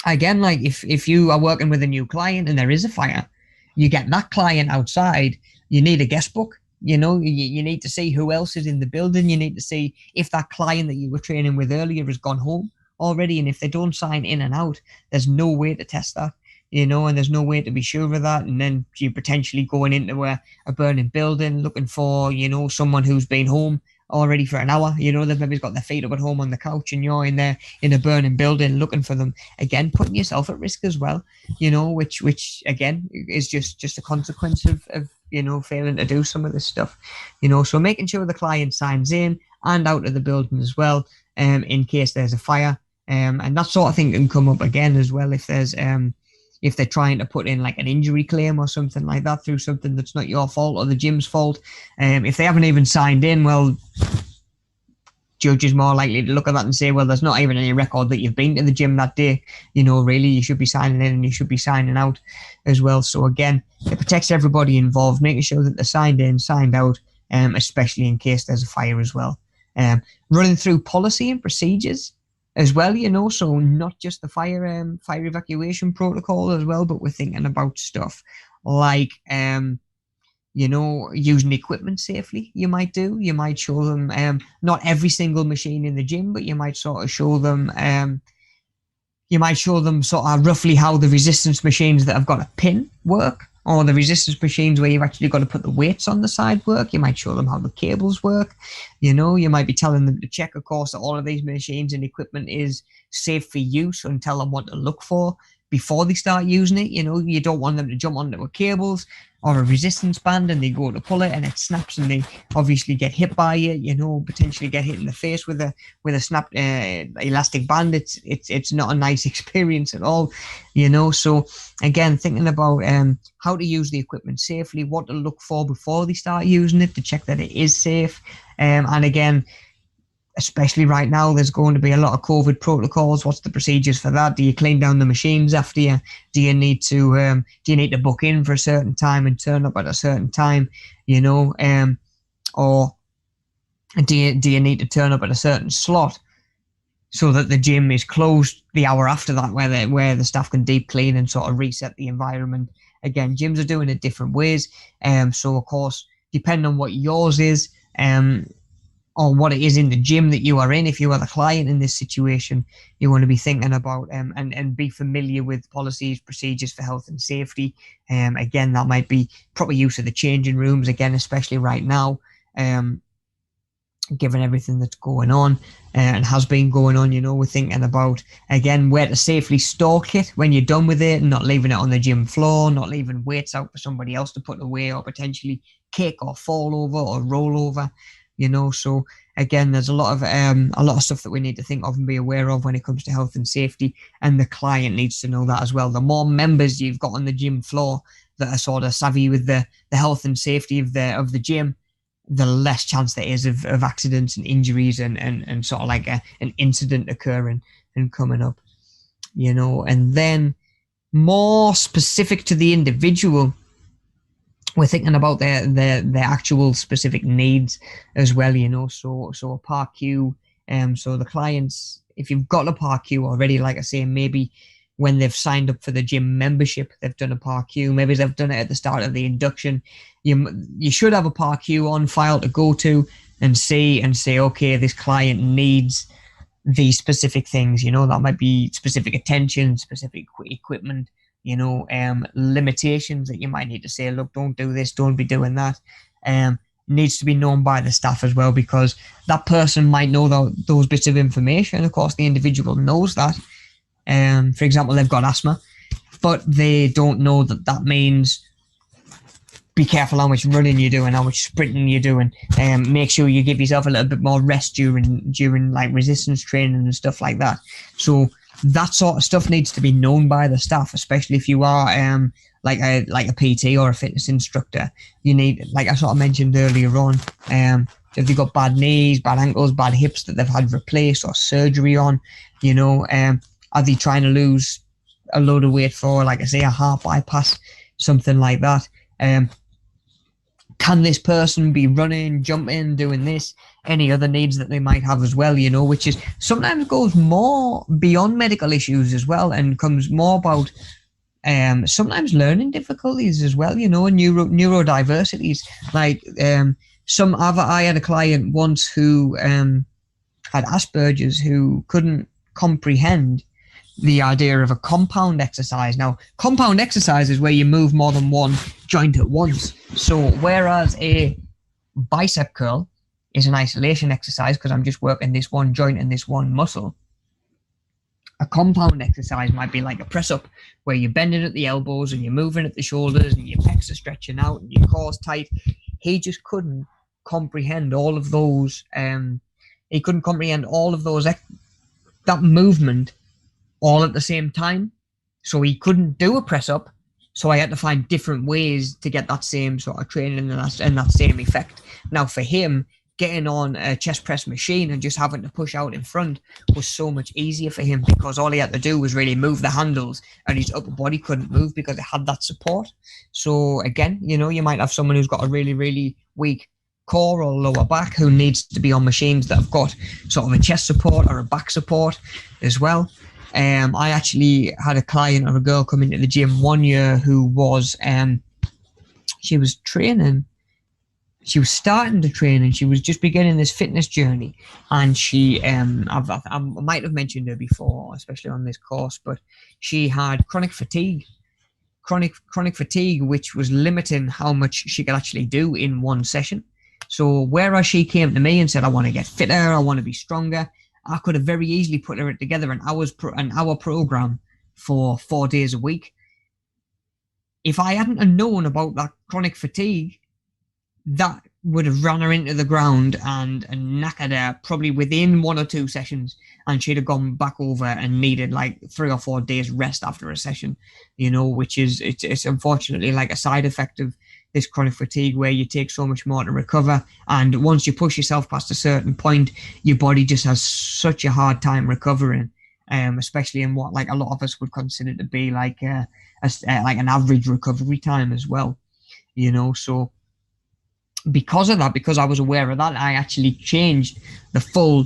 again, like if you are working with a new client and there is a fire, you get that client outside, you need a guest book. You know, you need to see who else is in the building. You need to see if that client that you were training with earlier has gone home already. And if they don't sign in and out, there's no way to test that, you know, and there's no way to be sure of that. And then you're potentially going into a burning building looking for, you know, someone who's been home already for an hour. You know, they've maybe got their feet up at home on the couch and you're in there in a burning building looking for them. Again, putting yourself at risk as well, you know, which again is just a consequence of you know, failing to do some of this stuff, you know. So making sure the client signs in and out of the building as well, in case there's a fire, and that sort of thing can come up again as well if there's if they're trying to put in like an injury claim or something like that through something that's not your fault or the gym's fault. If they haven't even signed in, well, judge is more likely to look at that and say, well, there's not even any record that you've been to the gym that day. You know, really, you should be signing in and you should be signing out as well. So again, it protects everybody involved, making sure that they're signed in, signed out, especially in case there's a fire as well. Running through policy and procedures as well, you know, so not just the fire evacuation protocol as well, but we're thinking about stuff like you know, using equipment safely. You might show them not every single machine in the gym, but you might sort of show them sort of roughly how the resistance machines that have got a pin work or the resistance machines where you've actually got to put the weights on the side work. You might show them how the cables work. You know, you might be telling them to check, of course, that all of these machines and equipment is safe for use, and tell them what to look for before they start using it. You know, you don't want them to jump onto a cables or a resistance band and they go to pull it and it snaps and they obviously get hit by it, you know, potentially get hit in the face with a snapped elastic band. It's not a nice experience at all, you know. So again, thinking about how to use the equipment safely, what to look for before they start using it to check that it is safe. And again, especially right now, there's going to be a lot of COVID protocols. What's the procedures for that? Do you clean down the machines after you? Do you need to book in for a certain time and turn up at a certain time? You know, or do you need to turn up at a certain slot so that the gym is closed the hour after that, where the staff can deep clean and sort of reset the environment? Again, gyms are doing it different ways. So of course, depending on what yours is, or what it is in the gym that you are in, if you are the client in this situation, you want to be thinking about and be familiar with policies, procedures for health and safety. Again, that might be proper use of the changing rooms, again, especially right now, given everything that's going on and has been going on. You know, we're thinking about, again, where to safely store kit when you're done with it, and not leaving it on the gym floor, not leaving weights out for somebody else to put away or potentially kick or fall over or roll over. You know, so again, there's a lot of stuff that we need to think of and be aware of when it comes to health and safety, and the client needs to know that as well. The more members you've got on the gym floor that are sort of savvy with the health and safety of the gym, the less chance there is of accidents and injuries and sort of like an incident occurring and coming up. You know, and then more specific to the individual, we're thinking about their actual specific needs as well, you know. So a park queue, so the clients, if you've got a park queue already, like I say, maybe when they've signed up for the gym membership, they've done a park queue. Maybe they've done it at the start of the induction. You should have a park queue on file to go to and say, okay, this client needs these specific things, you know. That might be specific attention, specific equipment, you know, limitations that you might need to say, look, don't do this, don't be doing that. Needs to be known by the staff as well, because that person might know those bits of information. Of course, the individual knows that. For example, they've got asthma, but they don't know that means be careful how much running you're doing, how much sprinting you're doing. Make sure you give yourself a little bit more rest during like resistance training and stuff like that. So that sort of stuff needs to be known by the staff, especially if you are like a PT or a fitness instructor. You need, like I sort of mentioned earlier on, if they've got bad knees, bad ankles, bad hips that they've had replaced or surgery on, you know, are they trying to lose a load of weight for, like I say, a heart bypass, something like that? Can this person be running, jumping, doing this? Any other needs that they might have as well, you know, which is sometimes goes more beyond medical issues as well, and comes more about sometimes learning difficulties as well, you know, and neurodiversities. Like I had a client once who had Asperger's, who couldn't comprehend the idea of a compound exercise. Now, compound exercise is where you move more than one joint at once. So whereas a bicep curl is an isolation exercise because I'm just working this one joint and this one muscle, a compound exercise might be like a press up, where you're bending at the elbows and you're moving at the shoulders and your pecs are stretching out and your core's tight. He just couldn't comprehend all of those. He couldn't comprehend all of those, that movement all at the same time. So he couldn't do a press up. So I had to find different ways to get that same sort of training and that same effect. Now for him, getting on a chest press machine and just having to push out in front was so much easier for him, because all he had to do was really move the handles and his upper body couldn't move because it had that support. So again, you know, you might have someone who's got a really, really weak core or lower back who needs to be on machines that have got sort of a chest support or a back support as well. I actually had a client or a girl come into the gym one year who was, she was training. She was starting to train and she was just beginning this fitness journey. And she, I might have mentioned her before, especially on this course, but she had chronic fatigue chronic fatigue, which was limiting how much she could actually do in one session. So whereas she came to me and said, I want to get fitter, I want to be stronger, I could have very easily put her together an hour program for 4 days a week. If I hadn't have known about that chronic fatigue, that would have run her into the ground and knackered her probably within 1 or 2 sessions, and she'd have gone back over and needed like 3 or 4 days rest after a session, which is it's unfortunately like a side effect of this chronic fatigue, where you take so much more to recover, and once you push yourself past a certain point, your body just has such a hard time recovering, especially in what like a lot of us would consider to be like an average recovery time as well, so because of that, because I was aware of that, I actually changed the full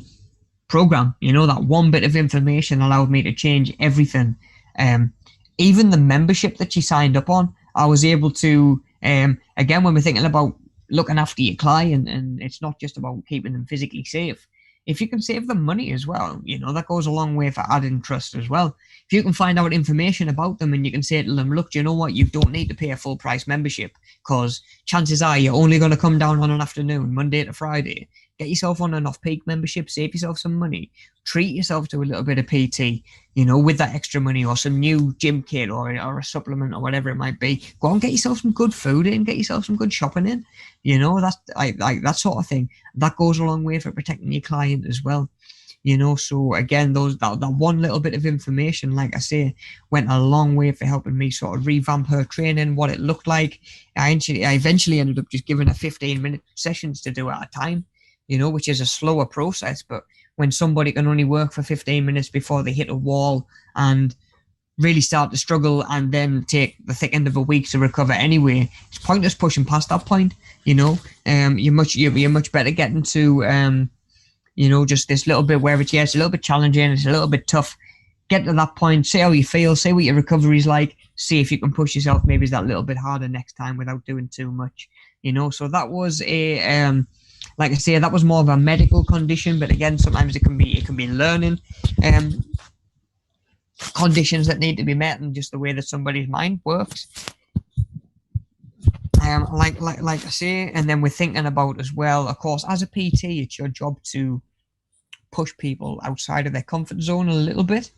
program. That one bit of information allowed me to change everything. Even the membership that she signed up on, I was able to, again, when we're thinking about looking after your client, and it's not just about keeping them physically safe. If you can save them money as well, that goes a long way for adding trust as well. If you can find out information about them and you can say to them, look, do you know what? You don't need to pay a full price membership, because chances are you're only going to come down on an afternoon, Monday to Friday. Get yourself on an off-peak membership, save yourself some money, treat yourself to a little bit of PT, with that extra money, or some new gym kit or a supplement or whatever it might be. Go and get yourself some good food in, get yourself some good shopping in, that's like that sort of thing. That goes a long way for protecting your client as well. So again, that one little bit of information, like I say, went a long way for helping me sort of revamp her training, what it looked like. I eventually ended up just giving her 15-minute sessions to do at a time, which is a slower process. But when somebody can only work for 15 minutes before they hit a wall and really start to struggle, and then take the thick end of a week to recover anyway, it's pointless pushing past that point. You're much better getting to just this little bit where it's a little bit challenging, it's a little bit tough. Get to that point, see how you feel, see what your recovery's like, see if you can push yourself maybe that little bit harder next time without doing too much. So that was like I say, that was more of a medical condition, but again, sometimes it can be learning conditions that need to be met, and just the way that somebody's mind works. Like I say, and then we're thinking about as well, of course, as a PT, it's your job to push people outside of their comfort zone a little bit,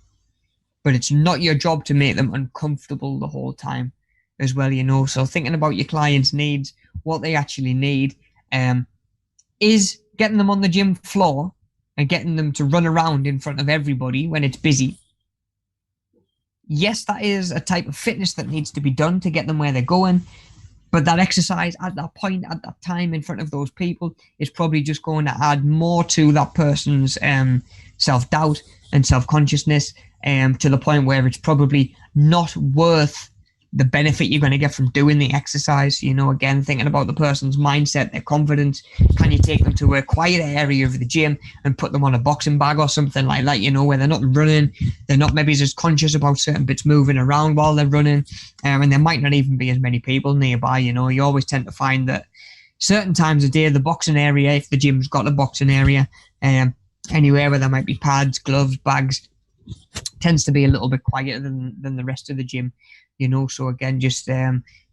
but it's not your job to make them uncomfortable the whole time as well, So thinking about your clients' needs, what they actually need, is getting them on the gym floor and getting them to run around in front of everybody when it's busy. Yes, that is a type of fitness that needs to be done to get them where they're going. But that exercise at that point, at that time, in front of those people, is probably just going to add more to that person's self-doubt and self-consciousness, to the point where it's probably not worth the benefit you're going to get from doing the exercise. Again, thinking about the person's mindset, their confidence. Can you take them to a quiet area of the gym and put them on a boxing bag or something like that, where they're not running, they're not maybe as conscious about certain bits moving around while they're running, and there might not even be as many people nearby. You always tend to find that certain times of day, the boxing area, if the gym's got a boxing area, anywhere where there might be pads, gloves, bags, tends to be a little bit quieter than the rest of the gym. So again, just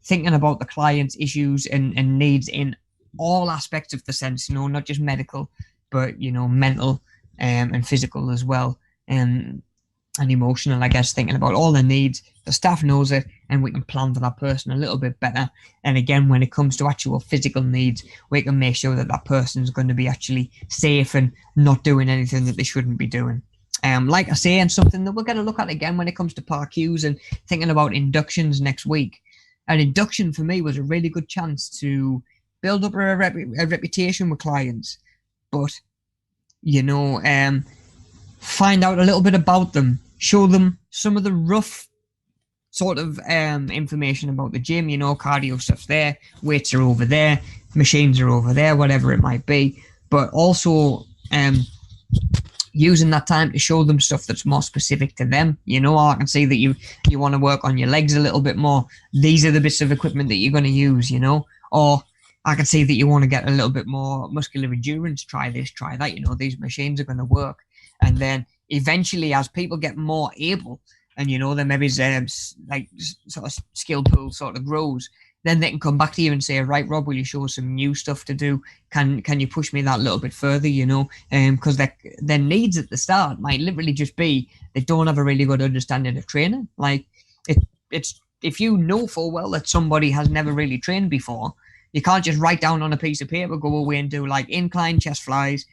thinking about the client's issues and needs in all aspects of the sense, not just medical, but, mental and physical as well, and emotional, I guess, thinking about all the needs. The staff knows it, and we can plan for that person a little bit better. And again, when it comes to actual physical needs, we can make sure that that person's going to be actually safe and not doing anything that they shouldn't be doing. Like I say, and something that we're going to look at again when it comes to PAR-Qs and thinking about inductions next week. An induction for me was a really good chance to build up a reputation with clients, but, find out a little bit about them, show them some of the rough sort of information about the gym, cardio stuff's there, weights are over there, machines are over there, whatever it might be, but also using that time to show them stuff that's more specific to them. I can see that you want to work on your legs a little bit more. These are the bits of equipment that you're going to use, or I can see that you want to get a little bit more muscular endurance. Try this, try that. These machines are going to work. And then eventually, as people get more able and then maybe like sort of skill pool sort of grows, then they can come back to you and say, right, Rob, will you show us some new stuff to do? Can you push me that little bit further? Because their needs at the start might literally just be they don't have a really good understanding of training. Like it's if you know full well that somebody has never really trained before, you can't just write down on a piece of paper, go away and do like incline chest flies,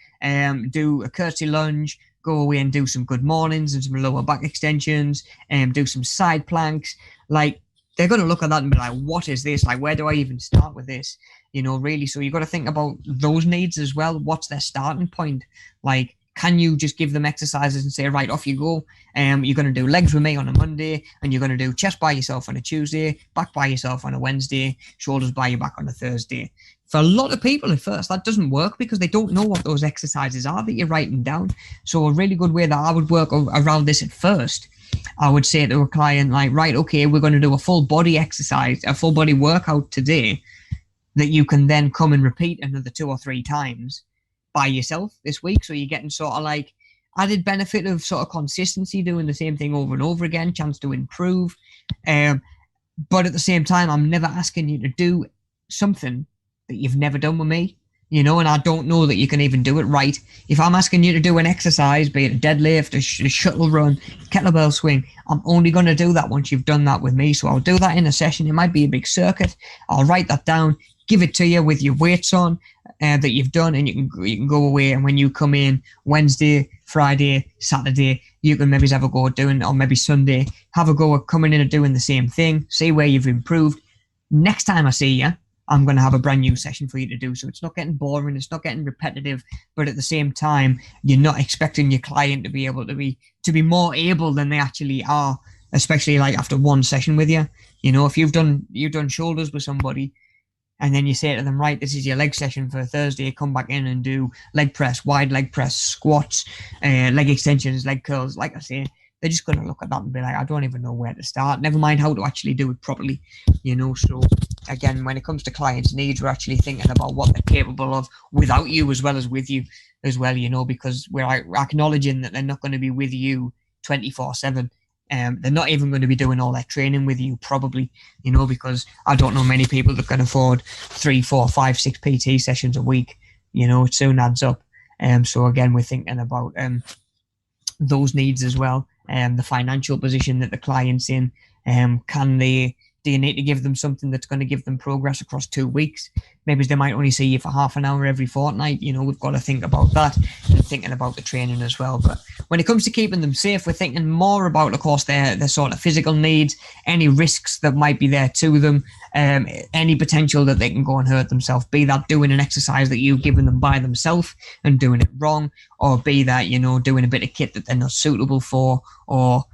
do a curtsy lunge, go away and do some good mornings and some lower back extensions, do some side planks. Like, they're going to look at that and be like, what is this? Like, where do I even start with this? Really. So you've got to think about those needs as well. What's their starting point? Like, can you just give them exercises and say, right, off you go? You're going to do legs with me on a Monday, and you're going to do chest by yourself on a Tuesday, back by yourself on a Wednesday, shoulders by your back on a Thursday. For a lot of people at first, that doesn't work because they don't know what those exercises are that you're writing down. So a really good way that I would work around this at first, I would say to a client, like, right, okay, we're going to do a full body exercise, a full body workout today that you can then come and repeat another 2 or 3 times by yourself this week. So you're getting sort of like added benefit of sort of consistency, doing the same thing over and over again, chance to improve. But at the same time, I'm never asking you to do something that you've never done with me, and I don't know that you can even do it right. If I'm asking you to do an exercise, be it a deadlift, a shuttle run, kettlebell swing, I'm only going to do that once you've done that with me. So I'll do that in a session. It might be a big circuit. I'll write that down, give it to you with your weights on that you've done, and you can go away. And when you come in Wednesday, Friday, Saturday, you can maybe have a go at doing, or maybe Sunday, have a go at coming in and doing the same thing, see where you've improved. Next time I see you, I'm going to have a brand new session for you to do. So it's not getting boring, it's not getting repetitive, but at the same time, you're not expecting your client to be able to be more able than they actually are, especially like after one session with you. If you've done shoulders with somebody, and then you say to them, right, this is your leg session for Thursday, come back in and do leg press, wide leg press, squats, leg extensions, leg curls. Like I say, they're just going to look at that and be like, I don't even know where to start, never mind how to actually do it properly. So again, when it comes to clients' needs, we're actually thinking about what they're capable of without you as well as with you as well, because we're acknowledging that they're not going to be with you 24/7. They're not even going to be doing all that training with you probably, because I don't know many people that can afford 3, 4, 5, 6 PT sessions a week. It soon adds up. So again, we're thinking about those needs as well. The financial position that the client's in. Do you need to give them something that's going to give them progress across 2 weeks? Maybe they might only see you for half an hour every fortnight. We've got to think about that and thinking about the training as well. But when it comes to keeping them safe, we're thinking more about, of course, their sort of physical needs, any risks that might be there to them, any potential that they can go and hurt themselves, be that doing an exercise that you've given them by themselves and doing it wrong, or be that, doing a bit of kit that they're not suitable for, or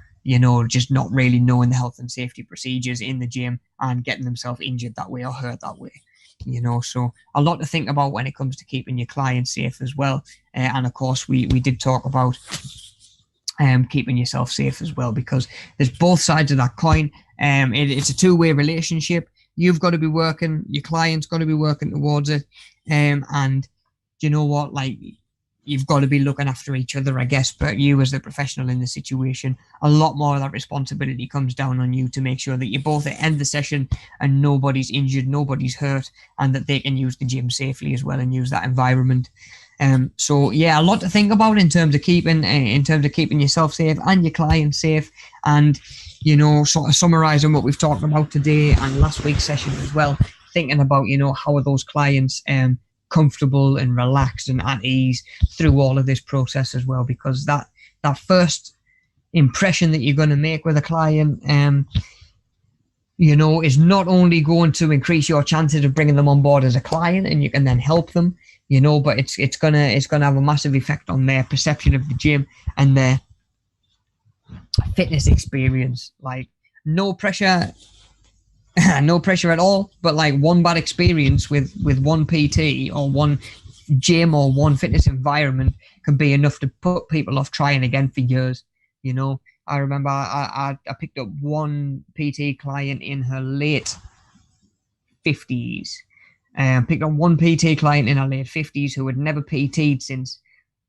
just not really knowing the health and safety procedures in the gym and getting themselves injured that way or hurt that way. So a lot to think about when it comes to keeping your clients safe as well. And of course, we did talk about keeping yourself safe as well, because there's both sides of that coin. It's a two-way relationship. You've got to be working, your client's got to be working towards it. And you know what, like, you've got to be looking after each other, I guess, but you as the professional in the situation, a lot more of that responsibility comes down on you to make sure that you both end the session and nobody's injured, nobody's hurt, and that they can use the gym safely as well and use that environment. So yeah, a lot to think about in terms of keeping yourself safe and your clients safe, and sort of summarizing what we've talked about today and last week's session as well, thinking about how are those clients comfortable and relaxed and at ease through all of this process as well, because that first impression that you're going to make with a client is not only going to increase your chances of bringing them on board as a client and you can then help them, but it's gonna have a massive effect on their perception of the gym and their fitness experience. Like, no pressure at all, but like one bad experience with one PT or one gym or one fitness environment can be enough to put people off trying again for years. I remember I picked up one PT client in her late 50s, picked up one PT client in her late 50s who had never PT'd since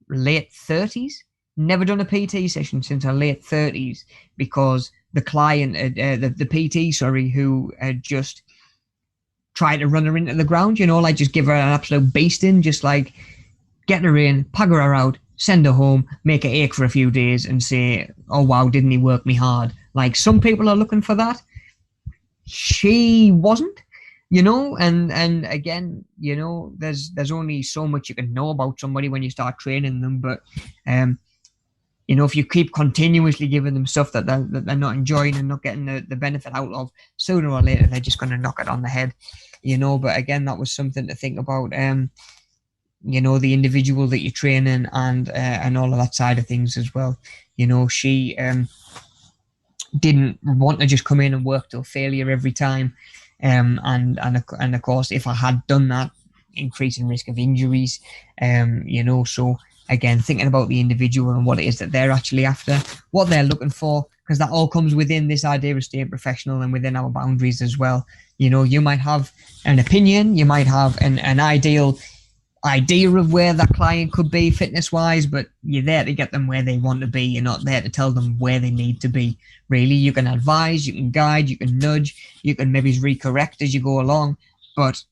late 30s, never done a PT session since her late 30s because the client, the PT, sorry, who had just tried to run her into the ground, you know, like just give her an absolute beasting, just like get her in, pugger her out, send her home, make her ache for a few days and say, oh wow, didn't he work me hard? Like some people are looking for that. She wasn't, you know, and again, you know, there's only so much you can know about somebody when you start training them, but you know, if you keep continuously giving them stuff that they're not enjoying and not getting the benefit out of, sooner or later they're just going to knock it on the head, you know. But again, that was something to think about. You know, the individual that you're training and all of that side of things as well. You know, she didn't want to just come in and work till failure every time, and of course, if I had done that, increasing risk of injuries, you know. So again, thinking about the individual and what it is that they're actually after, what they're looking for, because that all comes within this idea of staying professional and within our boundaries as well. You know, you might have an opinion, you might have an ideal idea of where that client could be fitness wise, but you're there to get them where they want to be. You're not there to tell them where they need to be. Really, you can advise, you can guide, you can nudge, you can maybe recorrect as you go along, but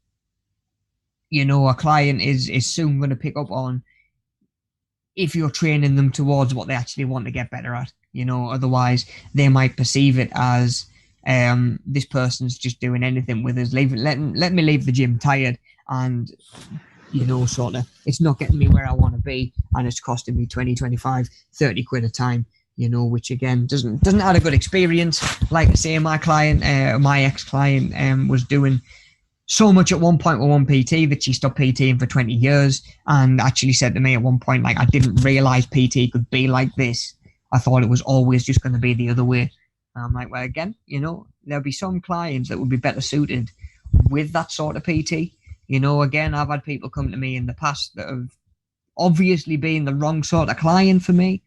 you know, a client is soon going to pick up on if you're training them towards what they actually want to get better at. You know, otherwise they might perceive it as this person's just doing anything with us, let me leave the gym tired, and you know, sort of, it's not getting me where I want to be, and it's costing me 20, 25, 30 quid a time, you know, which again doesn't add a good experience. Like I say, my client, my ex-client was doing so much at one point with one PT that she stopped PTing for 20 years and actually said to me at one point, like, I didn't realize PT could be like this. I thought it was always just going to be the other way. And I'm like, well, again, you know, there'll be some clients that would be better suited with that sort of PT. You know, again, I've had people come to me in the past that have obviously been the wrong sort of client for me.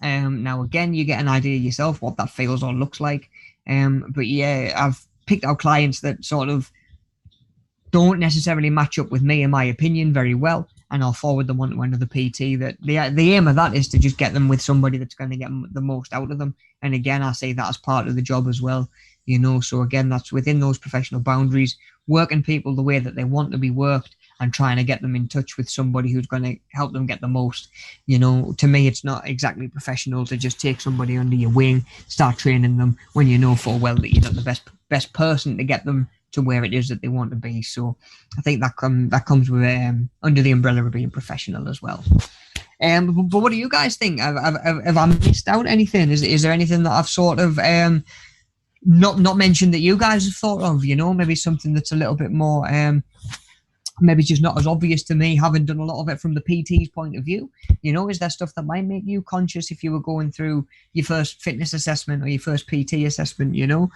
Now, again, you get an idea yourself what that feels or looks like. But yeah, I've picked out clients that sort of don't necessarily match up with me, in my opinion, very well, and I'll forward them on to another PT. That the aim of that is to just get them with somebody that's going to get the most out of them. And again, I say that as part of the job as well. You know, so again, that's within those professional boundaries, working people the way that they want to be worked and trying to get them in touch with somebody who's going to help them get the most. You know, to me, it's not exactly professional to just take somebody under your wing, start training them when you know full well that you're not the best person to get them to where it is that they want to be. So I think that comes with under the umbrella of being professional as well. But what do you guys think? Have I missed out anything? Is there anything that I've sort of not mentioned that you guys have thought of? You know, maybe something that's a little bit more maybe just not as obvious to me, having done a lot of it from the PT's point of view. You know, is there stuff that might make you conscious if you were going through your first fitness assessment or your first PT assessment? You know,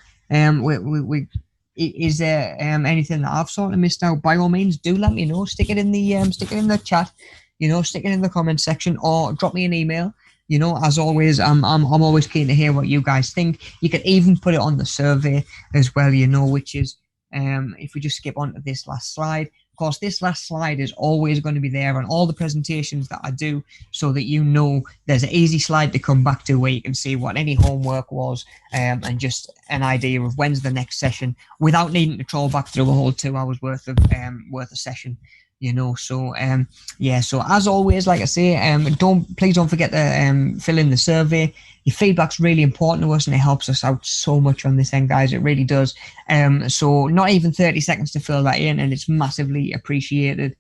is there anything that I've sort of missed out? By all means, do let me know. Stick it in the chat. You know, stick it in the comment section or drop me an email. You know, as always, I'm always keen to hear what you guys think. You can even put it on the survey as well. You know, which is if we just skip on to this last slide. Of course, this last slide is always going to be there on all the presentations that I do, so that you know there's an easy slide to come back to where you can see what any homework was and just an idea of when's the next session without needing to troll back through a whole 2 hours worth of session. You know, so yeah, so as always, like I say, please don't forget to fill in the survey. Your feedback's really important to us and it helps us out so much on this end, guys. It really does. So not even 30 seconds to fill that in, and it's massively appreciated.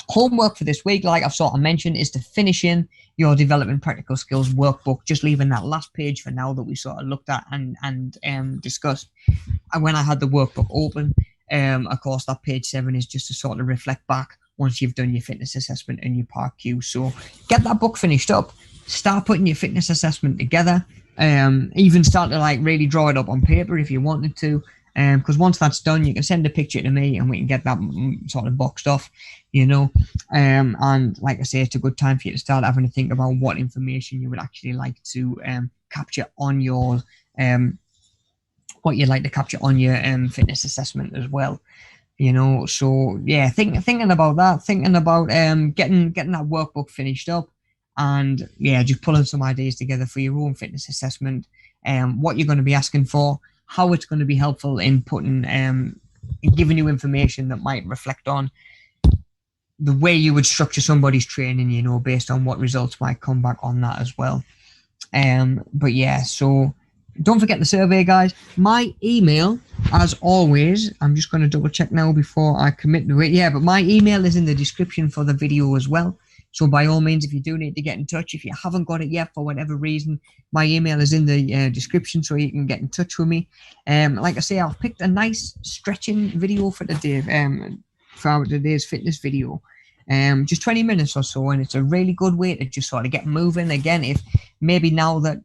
Homework for this week, like I've sort of mentioned, is to finish in your developing practical skills workbook, just leaving that last page for now that we sort of looked at and discussed. And when I had the workbook open, of course, that page 7 is just to sort of reflect back once you've done your fitness assessment and your Part Q. So get that book finished up, start putting your fitness assessment together, even start to like really draw it up on paper if you wanted to, because once that's done, you can send a picture to me and we can get that sort of boxed off, you know. And like I say, it's a good time for you to start having to think about what information you would actually like to capture on your what you'd like to capture on your fitness assessment as well, you know. So yeah, thinking about that, getting that workbook finished up, and yeah, just pulling some ideas together for your own fitness assessment, what you're going to be asking for, how it's going to be helpful in putting, giving you information that might reflect on the way you would structure somebody's training, you know, based on what results might come back on that as well. But yeah, so don't forget the survey, guys. My email, as always, I'm just going to double check now before I commit to it. Yeah, but my email is in the description for the video as well. So by all means, if you do need to get in touch, if you haven't got it yet for whatever reason, my email is in the description so you can get in touch with me. Like I say, I've picked a nice stretching video for today, for today's fitness video. Just 20 minutes or so, and it's a really good way to just sort of get moving again. If maybe now that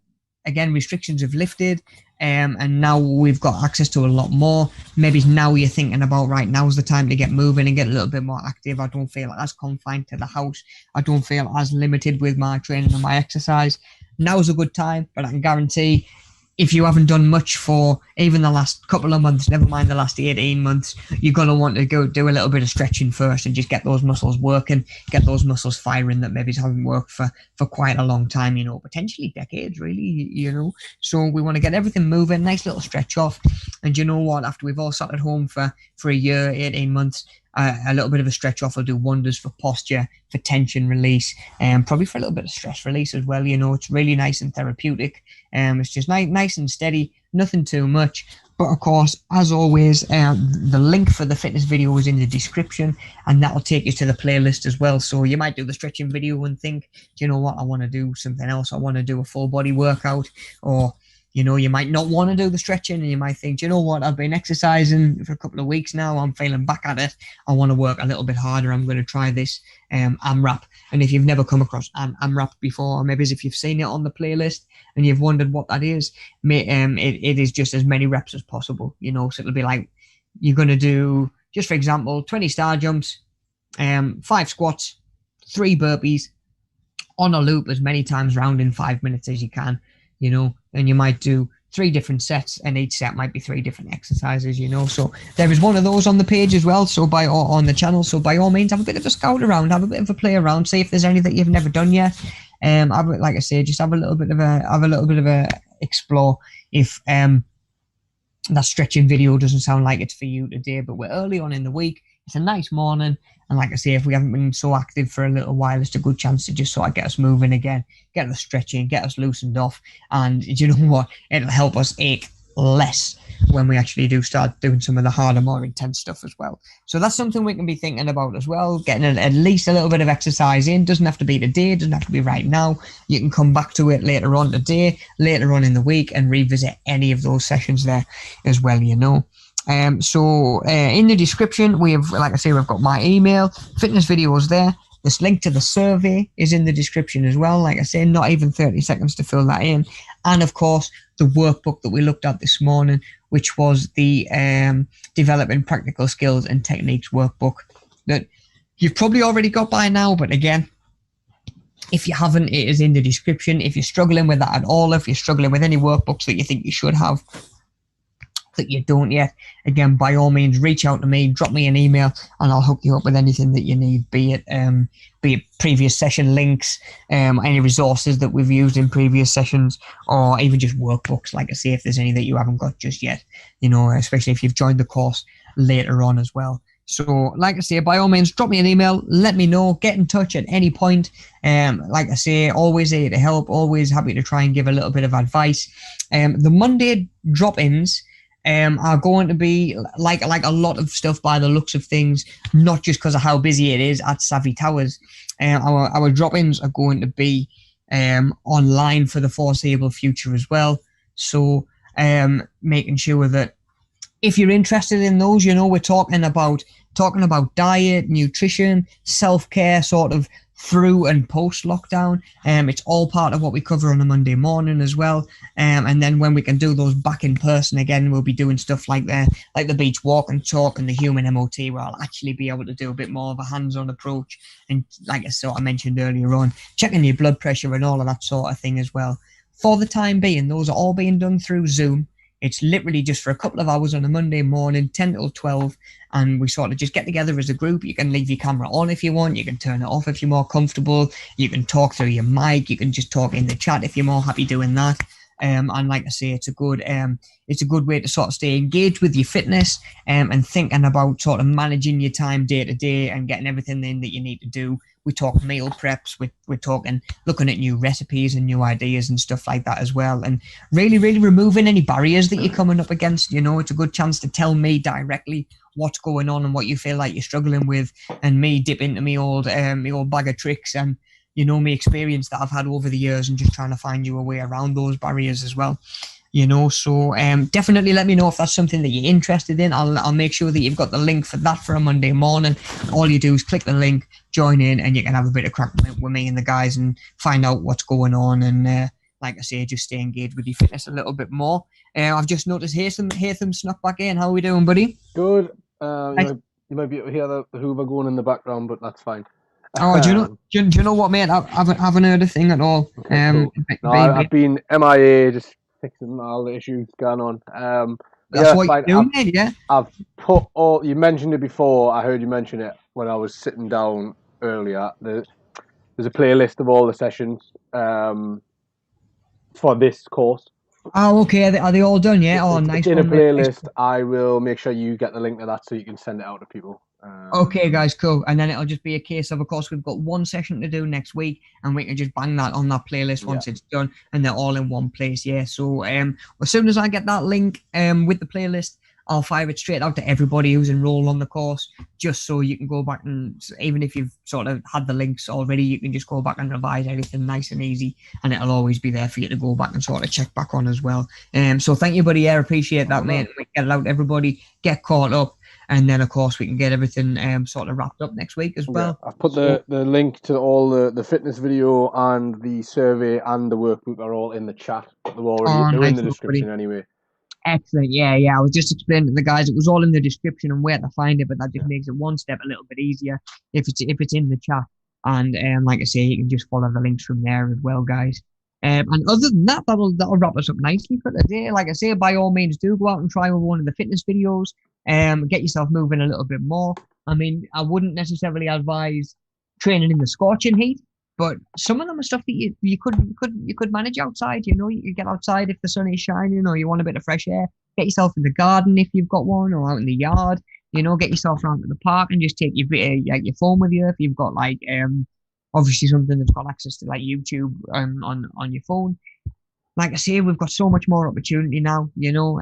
again restrictions have lifted, and now we've got access to a lot more, maybe now you're thinking about, right, now's the time to get moving and get a little bit more active. I don't feel as confined to the house, I don't feel as limited with my training and my exercise. Now's a good time. But I can guarantee, if you haven't done much for even the last couple of months, never mind the last 18 months, you're going to want to go do a little bit of stretching first and just get those muscles working, get those muscles firing that maybe haven't worked for quite a long time, you know, potentially decades, really, you know. So we want to get everything moving, nice little stretch off. And you know what, after we've all sat at home for a year, 18 months, a little bit of a stretch off will do wonders for posture, for tension release, and probably for a little bit of stress release as well. You know, it's really nice and therapeutic. It's just nice and steady, nothing too much. But of course, as always, the link for the fitness video is in the description, and that'll take you to the playlist as well. So you might do the stretching video and think, do you know what, I want to do something else. I want to do a full body workout, or you know, you might not want to do the stretching, and you might think, do you know what, I've been exercising for a couple of weeks now, I'm feeling back at it, I want to work a little bit harder, I'm going to try this AMRAP. And if you've never come across AMRAP before, or maybe as if you've seen it on the playlist and you've wondered what that is, it is just as many reps as possible, you know. So it'll be like, you're going to do, just for example, 20 star jumps, 5 squats, 3 burpees on a loop as many times round in 5 minutes as you can, you know. And you might do 3 different sets, and each set might be 3 different exercises, you know. So there is one of those on the page as well, so on the channel. So by all means, have a bit of a scout around, have a bit of a play around, see if there's any that you've never done yet. Like I say, just have a little bit of a explore. If that stretching video doesn't sound like it's for you today, but we're early on in the week, it's a nice morning, and like I say, if we haven't been so active for a little while, it's a good chance to just sort of get us moving again, get us stretching, get us loosened off. And you know what, it'll help us ache less when we actually do start doing some of the harder, more intense stuff as well. So that's something we can be thinking about as well, getting at least a little bit of exercise in. Doesn't have to be today, doesn't have to be right now. You can come back to it later on today, later on in the week, and revisit any of those sessions there as well, you know. So in the description, we have, like I say, we've got my email, fitness videos there. This link to the survey is in the description as well. Like I say, not even 30 seconds to fill that in. And of course, the workbook that we looked at this morning, which was the Developing Practical Skills and Techniques workbook that you've probably already got by now. But again, if you haven't, it is in the description. If you're struggling with that at all, if you're struggling with any workbooks that you think you should have, that you don't yet, again, by all means, reach out to me, drop me an email, and I'll hook you up with anything that you need, be it previous session links, any resources that we've used in previous sessions, or even just workbooks. Like I say, if there's any that you haven't got just yet, you know, especially if you've joined the course later on as well. So like I say, by all means, drop me an email, let me know, get in touch at any point. Like I say, always here to help, always happy to try and give a little bit of advice. The Monday drop-ins are going to be like a lot of stuff by the looks of things, not just because of how busy it is at Savvy Towers. Our drop-ins are going to be online for the foreseeable future as well. So making sure that if you're interested in those, you know, we're talking about diet, nutrition, self-care, sort of through and post lockdown. It's all part of what we cover on a Monday morning as well. And then when we can do those back in person again, we'll be doing stuff like the beach walk and talk and the human MOT, where I'll actually be able to do a bit more of a hands-on approach. And like I sort of mentioned earlier on, checking your blood pressure and all of that sort of thing as well. For the time being, those are all being done through Zoom. It's literally just for a couple of hours on a Monday morning, 10 till 12, and we sort of just get together as a group. You can leave your camera on if you want. You can turn it off if you're more comfortable. You can talk through your mic. You can just talk in the chat if you're more happy doing that. And like I say, it's a good way to sort of stay engaged with your fitness, and thinking about sort of managing your time day to day and getting everything in that you need to do. We talk meal preps. We're talking looking at new recipes and new ideas and stuff like that as well. And really, really removing any barriers that you're coming up against. You know, it's a good chance to tell me directly what's going on and what you feel like you're struggling with, and me dip into my old bag of tricks and, you know, my experience that I've had over the years, and just trying to find you a way around those barriers as well. You know, so definitely let me know if that's something that you're interested in. I'll make sure that you've got the link for that for a Monday morning. All you do is click the link, join in, and you can have a bit of crack with me and the guys and find out what's going on. And like I say, just stay engaged with your fitness a little bit more. I've just noticed Haytham snuck back in. How are we doing, buddy? Good. You might be able to hear the Hoover going in the background, but that's fine. Oh, do you know what, mate? I haven't heard a thing at all. Cool. No, I've been MIA, just fixing all the issues going on. That's what you do, mate, yeah? I've put all... You mentioned it before. I heard you mention it when I was sitting down earlier. There's a playlist of all the sessions for this course. Oh, okay. Are they all done, yeah? Oh, nice. In a playlist, mate. I will make sure you get the link to that so you can send it out to people. Okay, guys, cool. And then it'll just be a case of course, we've got one session to do next week, and we can just bang that on that playlist once it's done, and they're all in one place, yeah. So as soon as I get that link with the playlist, I'll fire it straight out to everybody who's enrolled on the course, just so you can go back and, even if you've sort of had the links already, you can just go back and revise everything nice and easy, and it'll always be there for you to go back and sort of check back on as well. So thank you, buddy. I appreciate that, mate. We get it out to everybody, get caught up, and then, of course, we can get everything sort of wrapped up next week as well. Yeah, I've put the link to all the fitness video and the survey and the workbook are all in the chat. They're in the description anyway. Excellent. Yeah. I was just explaining to the guys, it was all in the description and where to find it, but that just makes it one step a little bit easier if it's in the chat. And like I say, you can just follow the links from there as well, guys. And other than that, that'll wrap us up nicely for today. Like I say, by all means, do go out and try with one of the fitness videos. Get yourself moving a little bit more. I mean, I wouldn't necessarily advise training in the scorching heat, but some of them are stuff that you could manage outside. You know, you could get outside if the sun is shining, or you want a bit of fresh air. Get yourself in the garden if you've got one, or out in the yard. You know, get yourself around to the park and just take your phone with you if you've got obviously something that's got access to like YouTube on your phone. Like I say, we've got so much more opportunity now, you know.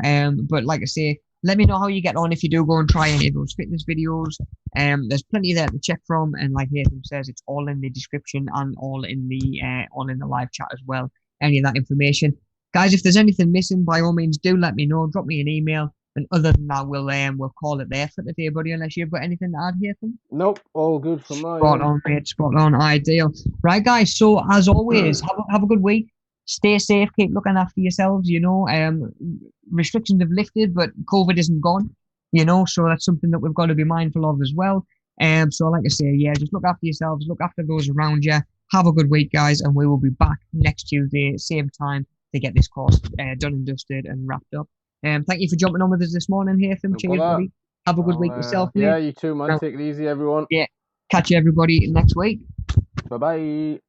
But like I say, let me know how you get on if you do go and try any of those fitness videos. There's plenty there to check from, and like Haytham says, it's all in the description and all in the live chat as well. Any of that information, guys. If there's anything missing, by all means, do let me know. Drop me an email. And other than that, we'll call it there for today, buddy. Unless you've got anything to add, Haytham. Nope, all good for mine. Spot on, mate. Spot on. Ideal. Right, guys. So as always, have a good week. Stay safe. Keep looking after yourselves. You know, restrictions have lifted, but COVID isn't gone. You know, so that's something that we've got to be mindful of as well. So like I say, yeah, just look after yourselves. Look after those around you. Have a good week, guys, and we will be back next Tuesday, same time, to get this course done and dusted and wrapped up. Thank you for jumping on with us this morning, Haytham. Cheers, buddy. Have a good week yourself, mate. Yeah, you too, man. Take it easy, everyone. Yeah. Catch you, everybody, next week. Bye-bye.